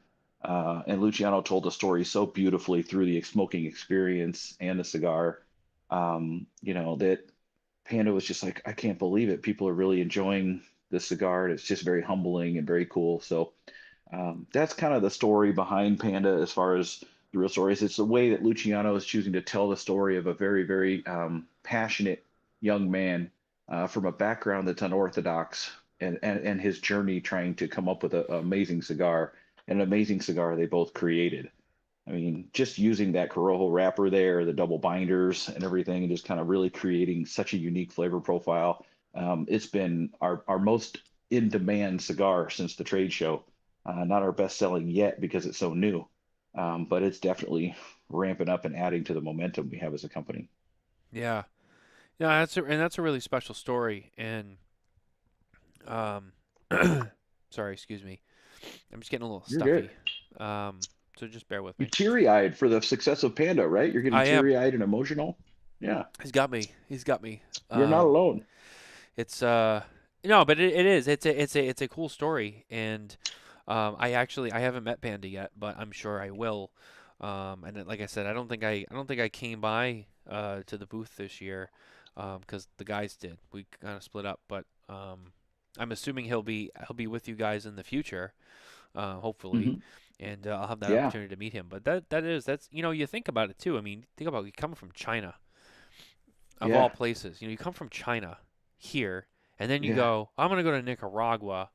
And Luciano told the story so beautifully through the smoking experience and the cigar, that Panda was just like, "I can't believe it. People are really enjoying the cigar. And it's just very humbling and very cool." So that's kind of the story behind Panda as far as the real story is. It's the way that Luciano is choosing to tell the story of a very, very passionate young man from a background that's unorthodox, and his journey trying to come up with an amazing cigar, and an amazing cigar they both created. I mean, just using that Corojo wrapper there, the double binders and everything, and just kind of really creating such a unique flavor profile. It's been our most in demand cigar since the trade show. Not our best selling yet because it's so new, but it's definitely ramping up and adding to the momentum we have as a company. Yeah. Yeah, that's a really special story. And um, sorry, excuse me. I'm just getting a little You're stuffy. good. So just bear with You're me. teary eyed for the success of Panda, right? You're getting I am. teary eyed and emotional. Yeah, He's got me. He's got me. you're not alone. It's no, but it is. It's a cool story, and I haven't met Panda yet, but I'm sure I will. Like I said, I don't think I came by to the booth this year because the guys did. We kind of split up, but I'm assuming he'll be with you guys in the future, hopefully, Hmm. and I'll have that Yeah, opportunity to meet him. But that's you think about it too. I mean, think about you coming from China of all yeah, places. You come from China here, and then you yeah. go, I'm gonna go to Nicaragua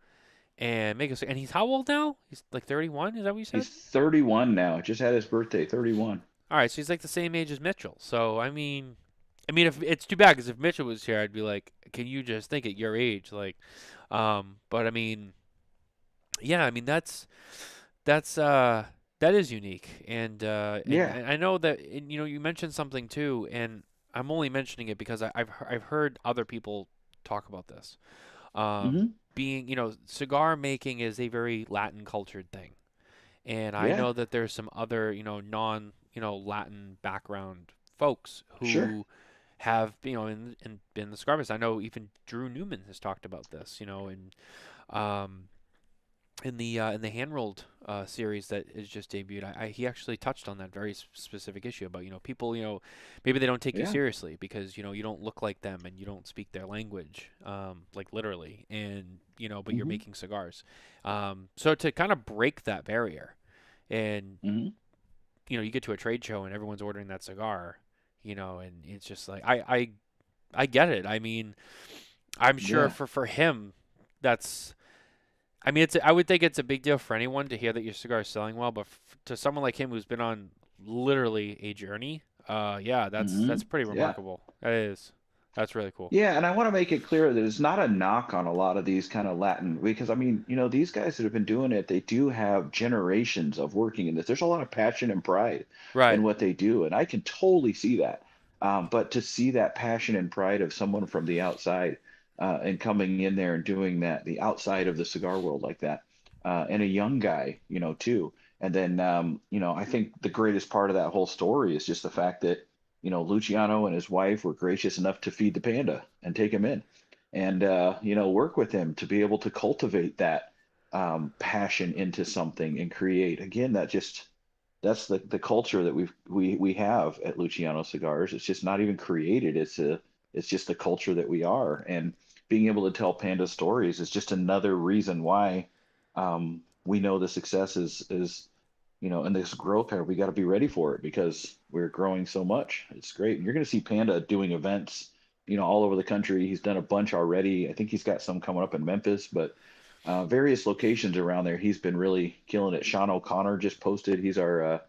and make a. And he's how old now? He's like 31. Is that what you said? He's 31 now. Just had his birthday, 31. All right, so he's like the same age as Mitchell. So I mean, if it's too bad because if Mitchell was here, I'd be like, can you just think at your age, like, but I mean, yeah, I mean that's that is unique, and Yeah. I know that and, you mentioned something too, and I'm only mentioning it because I've heard other people talk about this. Hmm. Being cigar making is a very Latin cultured thing, and I Yeah. know that there's some other non Latin background folks Sure. who have in been the cigar business. I know even Drew Newman has talked about this, and um, in the hand rolled series that is just debuted, he actually touched on that very specific issue about people maybe they don't take you Yeah. seriously because you don't look like them and you don't speak their language like literally, and but you're Hmm. making cigars, so to kind of break that barrier, and Hmm. you get to a trade show and everyone's ordering that cigar, and it's just like I get it. I mean, I'm sure Yeah. for him that's I mean, I would think it's a big deal for anyone to hear that your cigar is selling well, but to someone like him who's been on literally a journey, yeah, that's Hmm. pretty Yeah. remarkable. That is. That's really cool. Yeah, and I want to make it clear that it's not a knock on a lot of these kind of Latin, because I mean, these guys that have been doing it, they do have generations of working in this. There's a lot of passion and pride in Right. what they do, and I can totally see that. But to see that passion and pride of someone from the outside and coming in there and doing that, the outside of the cigar world like that, and a young guy, too. And then, I think the greatest part of that whole story is just the fact that Luciano and his wife were gracious enough to feed the panda and take him in and, work with him to be able to cultivate that passion into something and create. Again, that's the culture that we have at Luciano Cigars. It's just not even created. It's just the culture that we are. And being able to tell panda stories is just another reason why we know the success is and this growth curve, we got to be ready for it because we're growing so much. It's great. And you're going to see Panda doing events, all over the country. He's done a bunch already. I think he's got some coming up in Memphis, but various locations around there. He's been really killing it. Sean O'Connor just posted. He's our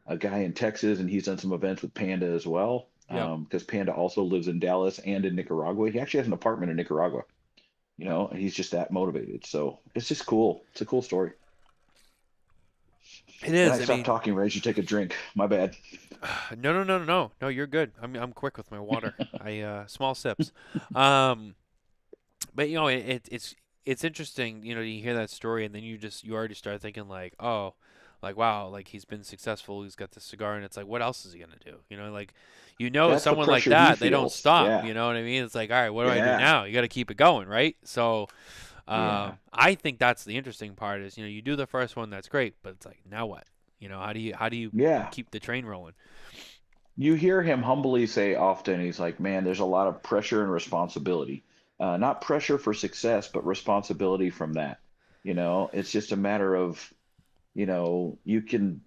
a guy in Texas, and he's done some events with Panda as well. Yep. Because Panda also lives in Dallas and in Nicaragua. He actually has an apartment in Nicaragua. And he's just that motivated. So it's just cool. It's a cool story. It And is. I I stopped mean, talking right as you take a drink. My bad. no, you're good. I'm quick with my water. I small sips. Um, but it's interesting. You hear that story and then you already start thinking like, oh, like wow, like he's been successful. He's got this cigar, and it's like, what else is he gonna do? Like, That's the someone like pressure he that, they don't feels. stop. Yeah. You know what I mean? It's like, all right, what do I do Yeah. now? You got to keep it going, right? So. Yeah. I think that's the interesting part is you do the first one, that's great, but it's like now what? How do you Yeah. keep the train rolling? You hear him humbly say often, he's like, man, there's a lot of pressure and responsibility. Not pressure for success, but responsibility from that. It's just a matter of, you can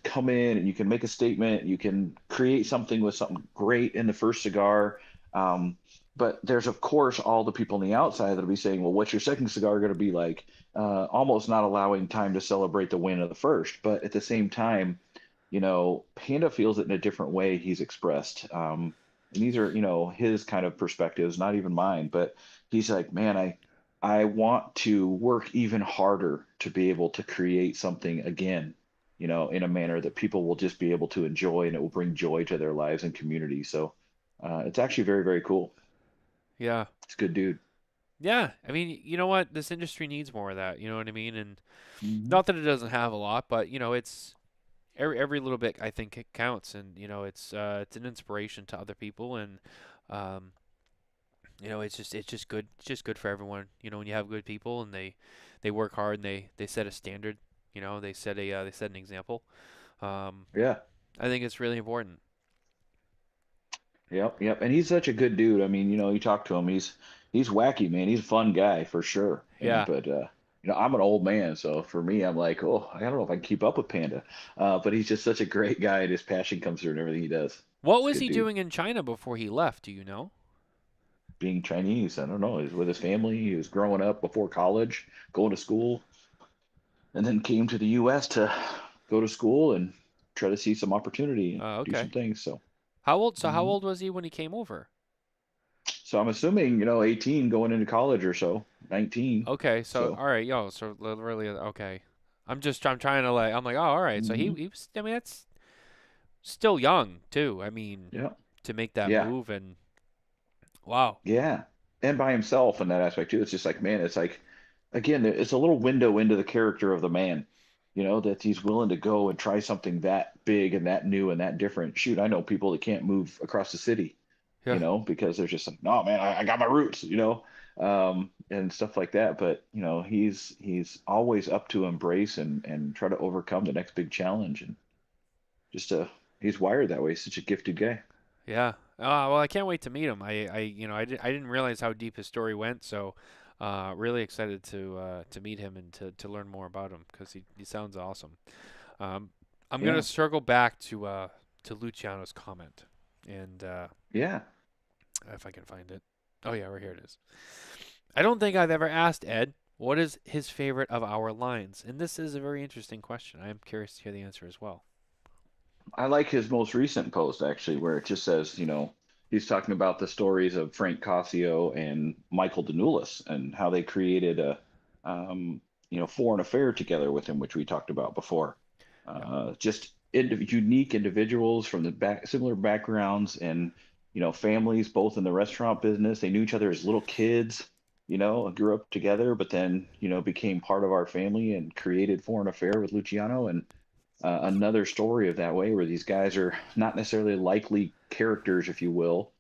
come in and you can make a statement, you can create something with something great in the first cigar. Um, but there's of course all the people on the outside that'll be saying, well, what's your second cigar going to be like? Almost not allowing time to celebrate the win of the first. But at the same time, Panda feels it in a different way he's expressed. And these are, his kind of perspectives, not even mine, but he's like, man, I want to work even harder to be able to create something again, in a manner that people will just be able to enjoy and it will bring joy to their lives and community. So it's actually very, very cool. Yeah. It's a good dude. Yeah. I mean, you know what? This industry needs more of that. You know what I mean? And Hmm. not that it doesn't have a lot, but it's every little bit I think it counts, and it's an inspiration to other people, and um, it's just good. It's just good for everyone. When you have good people and they work hard and they set a standard. They set an example. Um, Yeah. I think it's really important. Yep. Yep. And he's such a good dude. I mean, you talk to him, he's wacky, man. He's a fun guy for sure. Yeah. But I'm an old man, so for me, I'm like, oh, I don't know if I can keep up with Panda. But he's just such a great guy, and his passion comes through in everything he does. What He's a was good he dude. doing in China before he left? Do you know? Being Chinese, I don't know. He was with his family. He was growing up before college, going to school, and then came to the U.S. to go to school and try to see some opportunity and do some Okay. things. So, How old? So how mhm. old was he when he came over? So I'm assuming, 18 going into college or so, 19. Okay. So So, all right, yo. So really, okay. I'm trying to like. I'm like, oh, all right. So he mhm. he was. I mean, that's still young too. I mean, Yeah, to make that yeah, move and wow. yeah. And by himself in that aspect too. It's just like, man, it's like, again, it's a little window into the character of the man, that he's willing to go and try something that big and that new and that different. Shoot, I know people that can't move across the city, Yeah. because they're just like, no, man, I got my roots, and stuff like that. But, he's always up to embrace and try to overcome the next big challenge. And just, he's wired that way. He's such a gifted guy. Yeah. Well, I can't wait to meet him. I didn't realize how deep his story went. So, really excited to meet him and to learn more about him because he sounds awesome. Um, I'm gonna Yeah. circle back to Luciano's comment, and Yeah. if I can find it. Oh yeah, right here it is. I don't think I've ever asked Ed what is his favorite of our lines, and this is a very interesting question. I am curious to hear the answer as well. I like his most recent post actually, where it just says, he's talking about the stories of Frank Cossio and Michael Denoulis and how they created a um, foreign affair together with him, which we talked about before. Yeah. Just unique individuals from the similar backgrounds and families, both in the restaurant business. They knew each other as little kids, grew up together, but then became part of our family and created Foreign Affair with Luciano. And another story of that way, where these guys are not necessarily likely characters, if you will,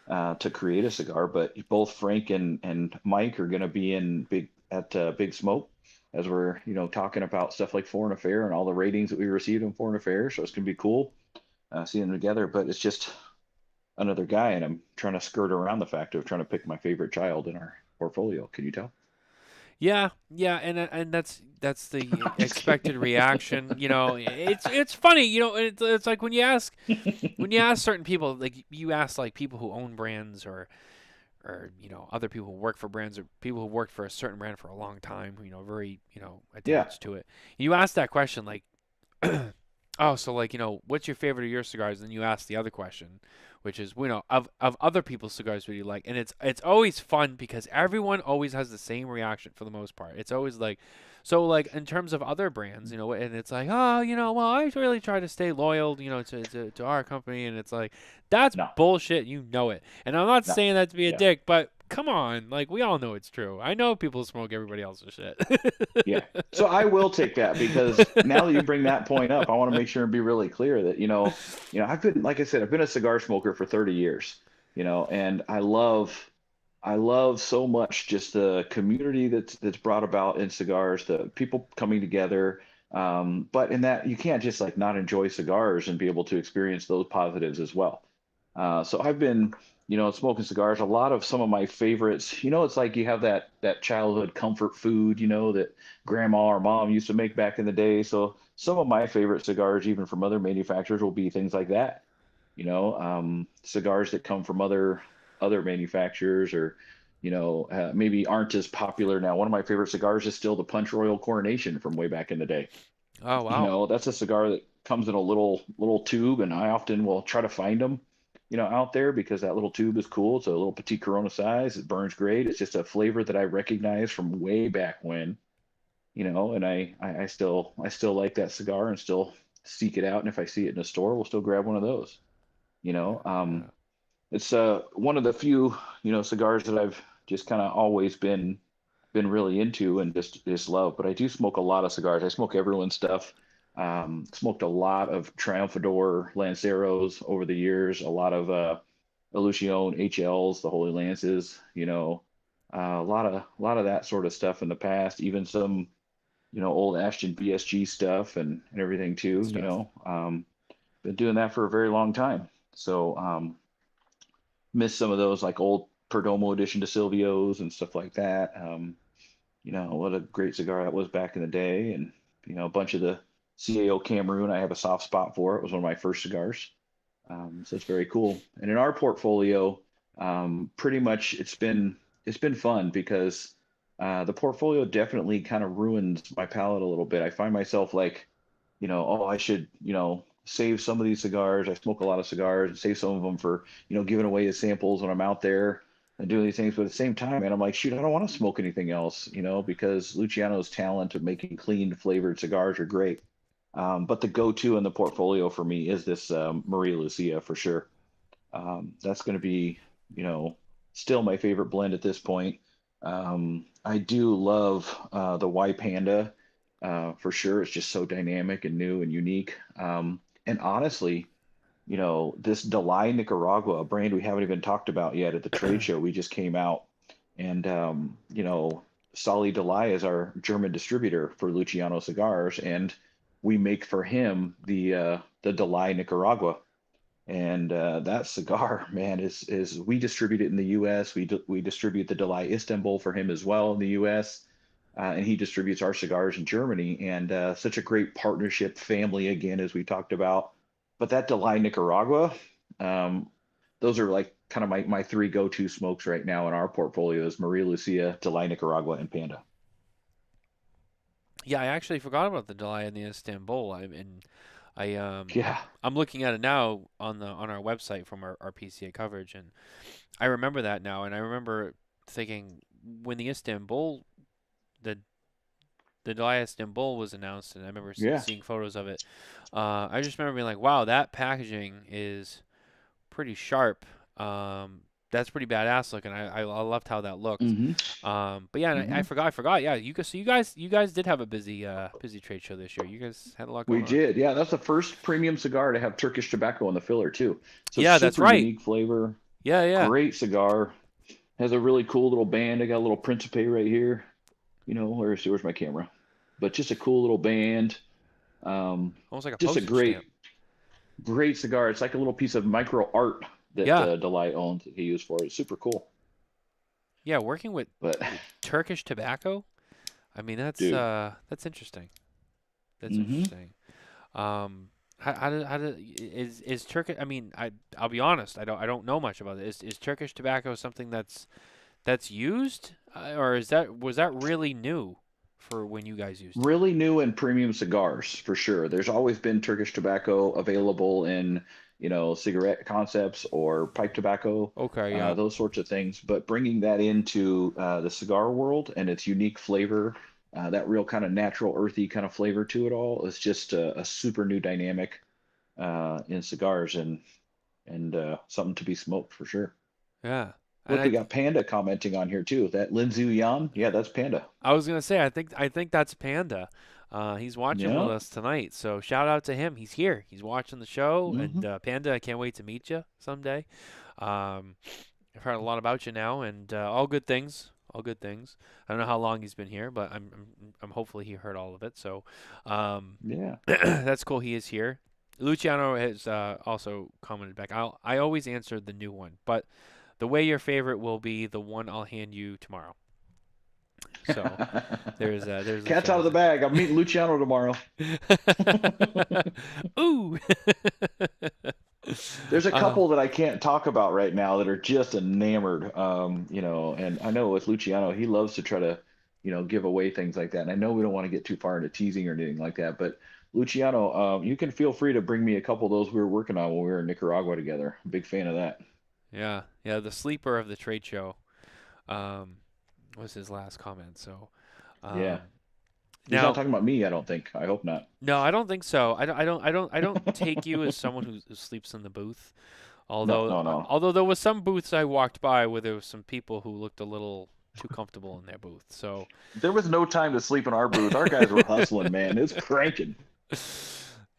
to create a cigar, but both Frank and Mike are going to be in Big Smoke as we're talking about stuff like Foreign Affair and all the ratings that we received in Foreign Affair. So it's going to be cool seeing them together. But it's just another guy, and I'm trying to skirt around the fact of trying to pick my favorite child in our portfolio. Can you tell? Yeah, yeah, and that's the expected reaction. It's funny. It's like when you ask certain people, like you ask like people who own brands or other people who work for brands or people who worked for a certain brand for a long time, very Yeah. attached to it. You ask that question like, oh, so like what's your favorite of your cigars? And you ask the other question, which is of other people's cigars, what do you like? And it's always fun because everyone always has the same reaction for the most part. It's always like, so like in terms of other brands, and it's like, oh, well, I really try to stay loyal, to our company, and it's like that's No. bullshit, it. And I'm not No. saying that to be a Yeah. dick, but come on, like we all know it's true. I know people smoke everybody else's shit. Yeah. So I will take that, because now that you bring that point up, I want to make sure and be really clear that, I've been, like I said, I've been a cigar smoker for 30 years, and I love so much just the community that's brought about in cigars, the people coming together. But in that, you can't just like not enjoy cigars and be able to experience those positives as well. So I've been, smoking cigars. A lot of some of my favorites, it's like you have that childhood comfort food, that grandma or mom used to make back in the day. So some of my favorite cigars, even from other manufacturers, will be things like that. Cigars that come from other manufacturers, or maybe aren't as popular now. One of my favorite cigars is still the Punch Royal Coronation from way back in the day. Oh wow. That's a cigar that comes in a little tube, and I often will try to find them, out there, because that little tube is cool. It's a little petite Corona size. It burns great. It's just a flavor that I recognize from way back when, and I still like that cigar and still seek it out. And if I see it in a store, we'll still grab one of those. You know, Yeah. it's one of the few cigars that I've just kind of always been really into and just love. But I do smoke a lot of cigars. I smoke everyone's stuff. Smoked a lot of Triumphador Lanceros over the years, a lot of Illusion HLs, the Holy Lances, a lot of that sort of stuff in the past, even some old Ashton BSG stuff and everything too. Stuff. Been doing that for a very long time. So miss some of those like old Perdomo edition to Silvio's and stuff like that. What a great cigar that was back in the day. And, a bunch of the CAO Cameroon, I have a soft spot for. It was one of my first cigars. So it's very cool. And in our portfolio, pretty much it's been fun, because the portfolio definitely kind of ruins my palate a little bit. I find myself like, oh, I should, save some of these cigars. I smoke a lot of cigars, and save some of them for, giving away as samples when I'm out there and doing these things. But at the same time, man, I'm like, shoot, I don't want to smoke anything else, because Luciano's talent of making clean flavored cigars are great. But the go-to in the portfolio for me is this Maria Lucia for sure. That's going to be, still my favorite blend at this point. I do love the Y Panda for sure. It's just so dynamic and new and unique. And honestly, this Delay Nicaragua, a brand we haven't even talked about yet at the trade show, we just came out, and Sali Delay is our German distributor for Luciano Cigars, and we make for him the Delay Nicaragua. And that cigar, man, is we distribute it in the U.S. We distribute the Delay Istanbul for him as well in the U.S. And he distributes our cigars in Germany. And such a great partnership, family again, as we talked about. But that Delay Nicaragua, those are like kind of my three go-to smokes right now in our portfolio: is Maria Lucia, Delay Nicaragua, and Panda. Yeah, I actually forgot about the Delay in the Istanbul. Yeah. I'm looking at it now on our website from our PCA coverage, and I remember that now, and I remember thinking when the the Delia Istanbul was announced, and I remember Yeah. seeing photos of it. I just remember being like, wow, that packaging is pretty sharp. That's pretty badass looking. I loved how that looked. Mm-hmm. But yeah, and Mm-hmm. I forgot. Yeah, you guys did have a busy trade show this year. You guys had a lot We going on. did. Yeah, that's the first premium cigar to have Turkish tobacco in the filler too. So Yeah, that's super right. unique flavor. Yeah. Great cigar. Has a really cool little band. I got a little Principe right here. Where's my camera? But just a cool little band. Um, Almost like a just a postage stamp. great cigar. It's like a little piece of micro art that Yeah. Delay owns that he used for it. It's super cool. Yeah, working with But Turkish tobacco. I mean, dude, that's interesting. That's hmm interesting. Is Turkish? I mean, I'll be honest. I don't know much about it. Is Turkish tobacco something that's used, or was that really new for when you guys used it? really new in premium cigars for sure. There's always been Turkish tobacco available in, cigarette concepts or pipe tobacco, Okay, yeah, those sorts of things. But bringing that into the cigar world and its unique flavor, that real kind of natural, earthy kind of flavor to it all is just a super new dynamic in cigars and something to be smoked for sure. yeah. And Look, we got Panda commenting on here too. That Linzu Yan, yeah, that's Panda. I was gonna say I think that's Panda. He's watching with Yeah. us tonight, so shout out to him. He's here. He's watching the show, hmm and Panda, I can't wait to meet you someday. Um, I've heard a lot about you now, and all good things. All good things. I don't know how long he's been here, but I'm hopefully he heard all of it. So, Yeah. that's cool. He is here. Luciano has also commented back. I always answer the new one, but the way your favorite will be the one I'll hand you tomorrow. So there's Cat's out of the Luciano's. bag. I'm meeting Luciano tomorrow. Ooh. There's a uh, couple that I can't talk about right now that are just enamored. And I know with Luciano, he loves to try to, give away things like that. And I know we don't want to get too far into teasing or anything like that, but Luciano, you can feel free to bring me a couple of those we were working on when we were in Nicaragua together. Big fan of that. yeah. The sleeper of the trade show um, was his last comment. So Yeah. um, He's not now, talking about me, I don't think. I hope not. no, I don't think so. I don't take you as someone who sleeps in the booth. No, Although no, no. although there was some booths I walked by where there was some people who looked a little too comfortable in their booth. So There was no time to sleep in our booth. Our guys were hustling, man. It's cranking.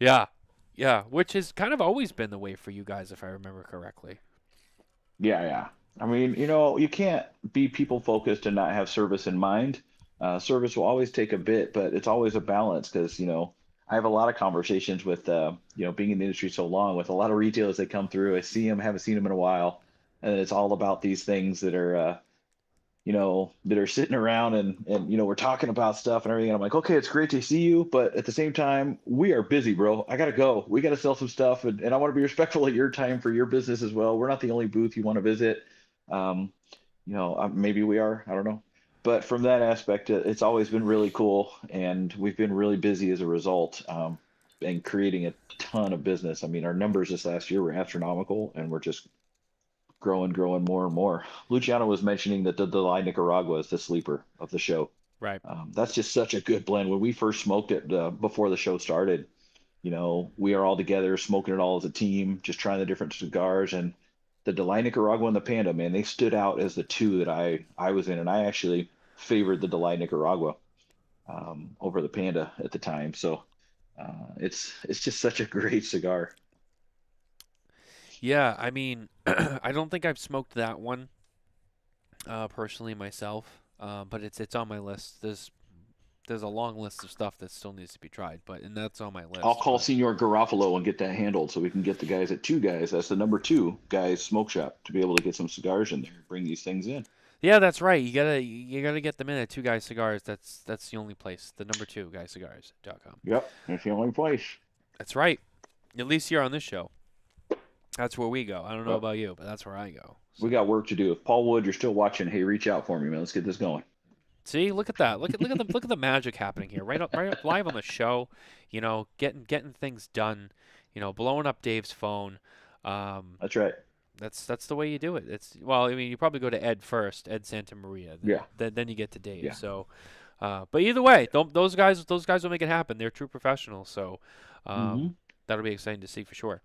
yeah, yeah, which has kind of always been the way for you guys, if I remember correctly. Yeah, yeah. I mean, you can't be people focused and not have service in mind. Service will always take a bit, but it's always a balance because, I have a lot of conversations with, being in the industry so long with a lot of retailers that come through. I see them, haven't seen them in a while, and it's all about these things that are sitting around and we're talking about stuff and everything. And I'm like, okay, it's great to see you, but at the same time, we are busy, bro. I gotta go. We gotta sell some stuff, and I want to be respectful of your time for your business as well. We're not the only booth you want to visit. Um, Maybe we are. I don't know. But from that aspect, it's always been really cool, and we've been really busy as a result, and creating a ton of business. I mean, our numbers this last year were astronomical, and we're just growing more and more. Luciano was mentioning that the Delay Nicaragua is the sleeper of the show. Right. That's just such a good blend. When we first smoked it before the show started, we are all together smoking it all as a team, just trying the different cigars. And the Delay Nicaragua and the Panda, man, they stood out as the two that I was in, and I actually favored the Delay Nicaragua over the Panda at the time. So it's just such a great cigar. Yeah, I mean, I don't think I've smoked that one personally myself, but it's on my list. There's a long list of stuff that still needs to be tried, and that's on my I'll list. call But Senior Garofalo and get that handled so we can get the guys at Two Guys. That's the number two guys smoke shop to be able to get some cigars in there, bring these things in. yeah, that's right. You gotta get them in at Two Guys Cigars. That's the only place. The number two guyscigars.com. Yep, that's the only place. That's right. At least here on this show. That's where we go. I don't know Well, about you, but that's where I go. we So got work to do. If Paul Wood, you're still watching, hey, reach out for me, man. Let's get this going. See, look at that. Look at the magic happening here. Right up live on the show. Getting things done. Blowing up Dave's phone. Um, That's right. that's the way you do it. Well, I mean, you probably go to Ed first, Ed Santa Maria. Yeah. Then you get to Dave. Yeah. So, but either way, those guys will make it happen. They're true professionals. So, Mm-hmm. that'll be exciting to see for sure.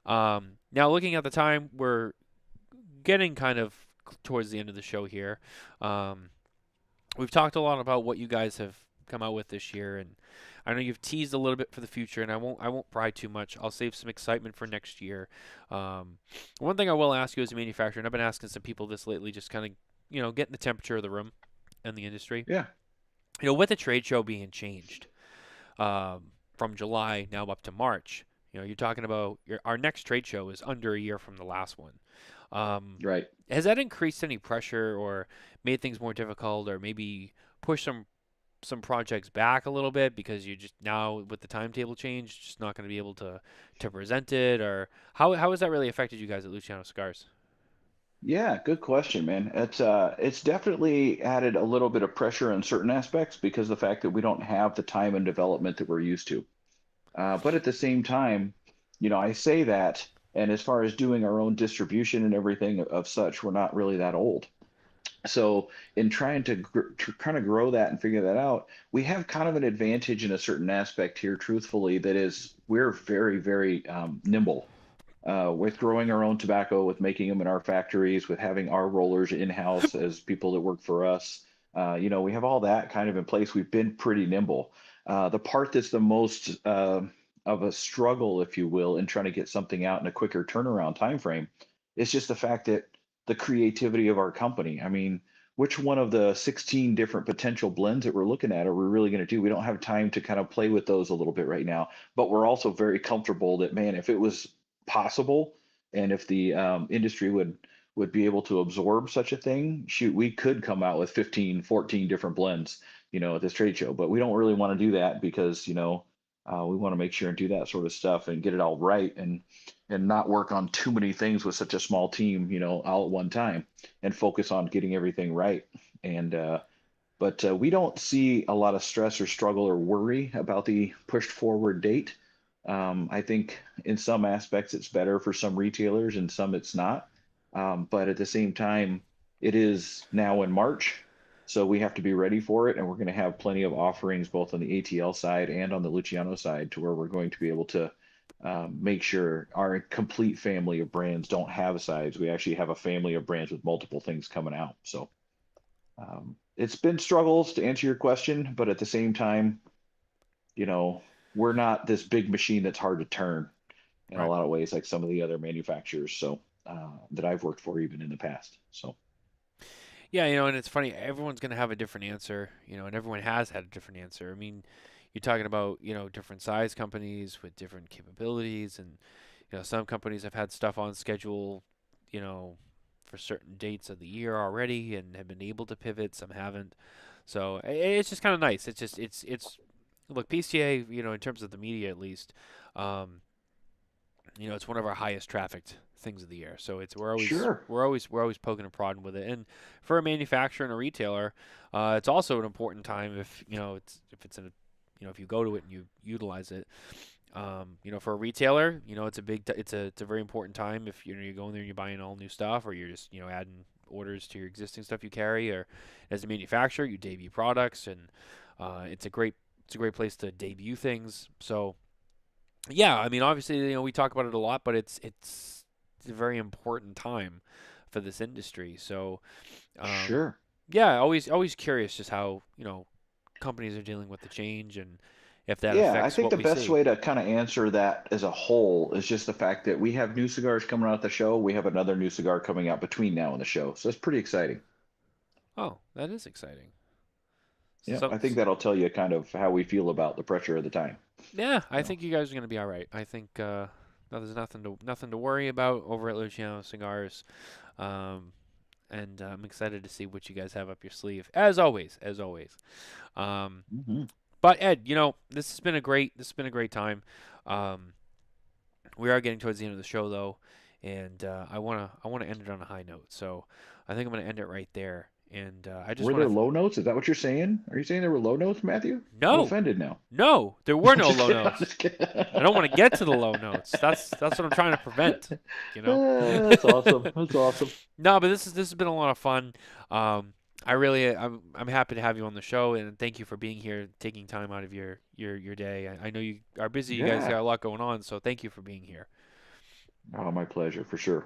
Now looking at the time, we're getting kind of towards the end of the show here. We've talked a lot about what you guys have come out with this year, and I know you've teased a little bit for the future, and I won't pry too much. I'll save some excitement for next year. One thing I will ask you as a manufacturer, and I've been asking some people this lately, just kind of getting the temperature of the room and the industry. Yeah. With the trade show being changed from July now up to March, you're talking about our next trade show is under a year from the last one. Right. Has that increased any pressure or made things more difficult, or maybe push some projects back a little bit because you just now with the timetable change, just not going to be able to present it? Or how has that really affected you guys at Luciano Cigars? Yeah, good question, man. It's definitely added a little bit of pressure in certain aspects because of the fact that we don't have the time and development that we're used to. But at the same time, I say that, and as far as doing our own distribution and everything of such, we're not really that old. So in trying to kind of grow that and figure that out, we have kind of an advantage in a certain aspect here, truthfully, that is we're very, very nimble with growing our own tobacco, with making them in our factories, with having our rollers in-house as people that work for us. We have all that kind of in place. We've been pretty nimble. The part that's the most of a struggle, if you will, in trying to get something out in a quicker turnaround time frame is just the fact that the creativity of our company. I mean, which one of the 16 different potential blends that we're looking at are we really going to do? We don't have time to kind of play with those a little bit right now, but we're also very comfortable that, man, if it was possible and if the industry would be able to absorb such a thing, shoot, we could come out with 15, 14 different blends, at this trade show. But we don't really want to do that because, we want to make sure and do that sort of stuff and get it all right and not work on too many things with such a small team, all at one time, and focus on getting everything right. But we don't see a lot of stress or struggle or worry about the pushed forward date. I think in some aspects it's better for some retailers and some it's not. But at the same time, it is now in March, so we have to be ready for it. And we're going to have plenty of offerings both on the ATL side and on the Luciano side to where we're going to be able to make sure our complete family of brands don't have sides. We actually have a family of brands with multiple things coming out. So it's been struggles to answer your question, but at the same time, we're not this big machine that's hard to turn in a lot of ways, like some of the other manufacturers. So that I've worked for even in the past. So. Yeah, and it's funny. Everyone's going to have a different answer, and everyone has had a different answer. I mean, you're talking about, different size companies with different capabilities, and, some companies have had stuff on schedule, for certain dates of the year already and have been able to pivot. Some haven't. So it's just kind of nice. It's look, PCA, in terms of the media at least, it's one of our highest trafficked things of the year. So we're always poking and prodding with it. And for a manufacturer and a retailer, it's also an important time if if you go to it and you utilize it. For a retailer, it's a very important time if you're going there and you're buying all new stuff, or you're just adding orders to your existing stuff you carry, or as a manufacturer you debut products, and it's a great place to debut things. So yeah, I mean, obviously, we talk about it a lot, but it's a very important time for this industry. So Sure. Yeah, always curious just how companies are dealing with the change, and if that affects I think what the we best see. way to kind of answer that as a whole is just the fact that we have new cigars coming out at the show. We have another new cigar coming out between now and the show. So it's pretty exciting. Oh, that is exciting. Yeah, So I think that'll tell you kind of how we feel about the pressure of the time. yeah, I You know. think you guys are going to be all right. I think there's nothing to worry about over at Luciano Cigars. And I'm excited to see what you guys have up your sleeve, as always. Hmm. But Ed, this has been a great time. We are getting towards the end of the show though, and I wanna end it on a high note. So I think I'm gonna end it right there. And I just Were want there to low notes? Is that what you're saying? Are you saying there were low notes, Matthew? I'm no, offended now. no, there were I'm no just low kidding. I'm notes. just kidding. I don't want to get to the low notes. That's what I'm trying to prevent. You know. That's awesome. That's awesome. No, but this has been a lot of fun. I'm happy to have you on the show, and thank you for being here, taking time out of your day. I know you are busy. You guys Yeah. got a lot going on, so thank you for being here. Oh, my pleasure, for sure.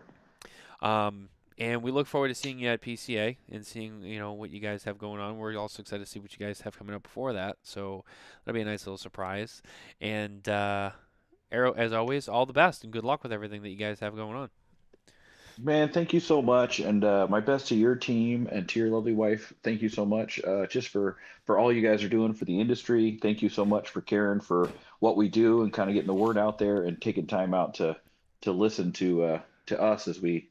And we look forward to seeing you at PCA and seeing what you guys have going on. We're also excited to see what you guys have coming up before that. So that'll be a nice little surprise. And Arrow, as always, all the best and good luck with everything that you guys have going on. Man, thank you so much, and my best to your team and to your lovely wife. Thank you so much, just for all you guys are doing for the industry. Thank you so much for caring for what we do and kind of getting the word out there and taking time out to listen to us as we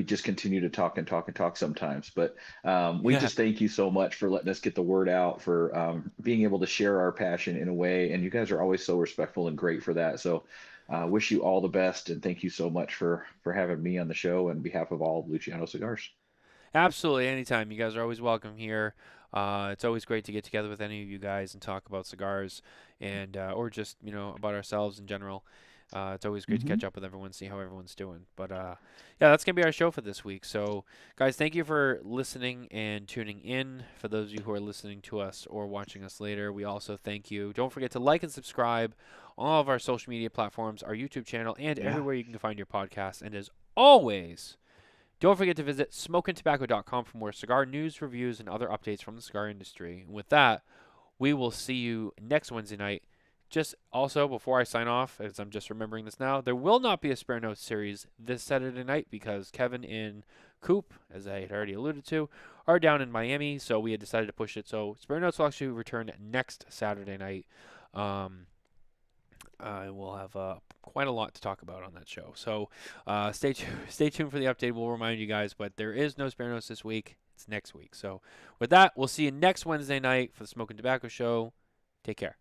just continue to talk and talk and talk sometimes. But we Yeah. just thank you so much for letting us get the word out, for being able to share our passion in a way. And you guys are always so respectful and great for that. So wish you all the best, and thank you so much for having me on the show on behalf of all of Luciano Cigars. Absolutely, anytime. You guys are always welcome here. It's always great to get together with any of you guys and talk about cigars and or just about ourselves in general. It's always great to Hmm. catch up with everyone, see how everyone's doing. But yeah, that's gonna be our show for this week. So, guys, thank you for listening and tuning in. For those of you who are listening to us or watching us later, we also thank you. Don't forget to like and subscribe on all of our social media platforms, our YouTube channel, and Yeah. everywhere you can find your podcast. And as always, don't forget to visit smokintobacco.com for more cigar news, reviews, and other updates from the cigar industry. And with that, we will see you next Wednesday night. Just also, before I sign off, as I'm just remembering this now, there will not be a Spare Notes series this Saturday night because Kevin and Coop, as I had already alluded to, are down in Miami, so we had decided to push it. So Spare Notes will actually return next Saturday night. We'll have quite a lot to talk about on that show. So stay tuned for the update. We'll remind you guys, but there is no Spare Notes this week. It's next week. So with that, we'll see you next Wednesday night for the Smokin Tabacco Show. Take care.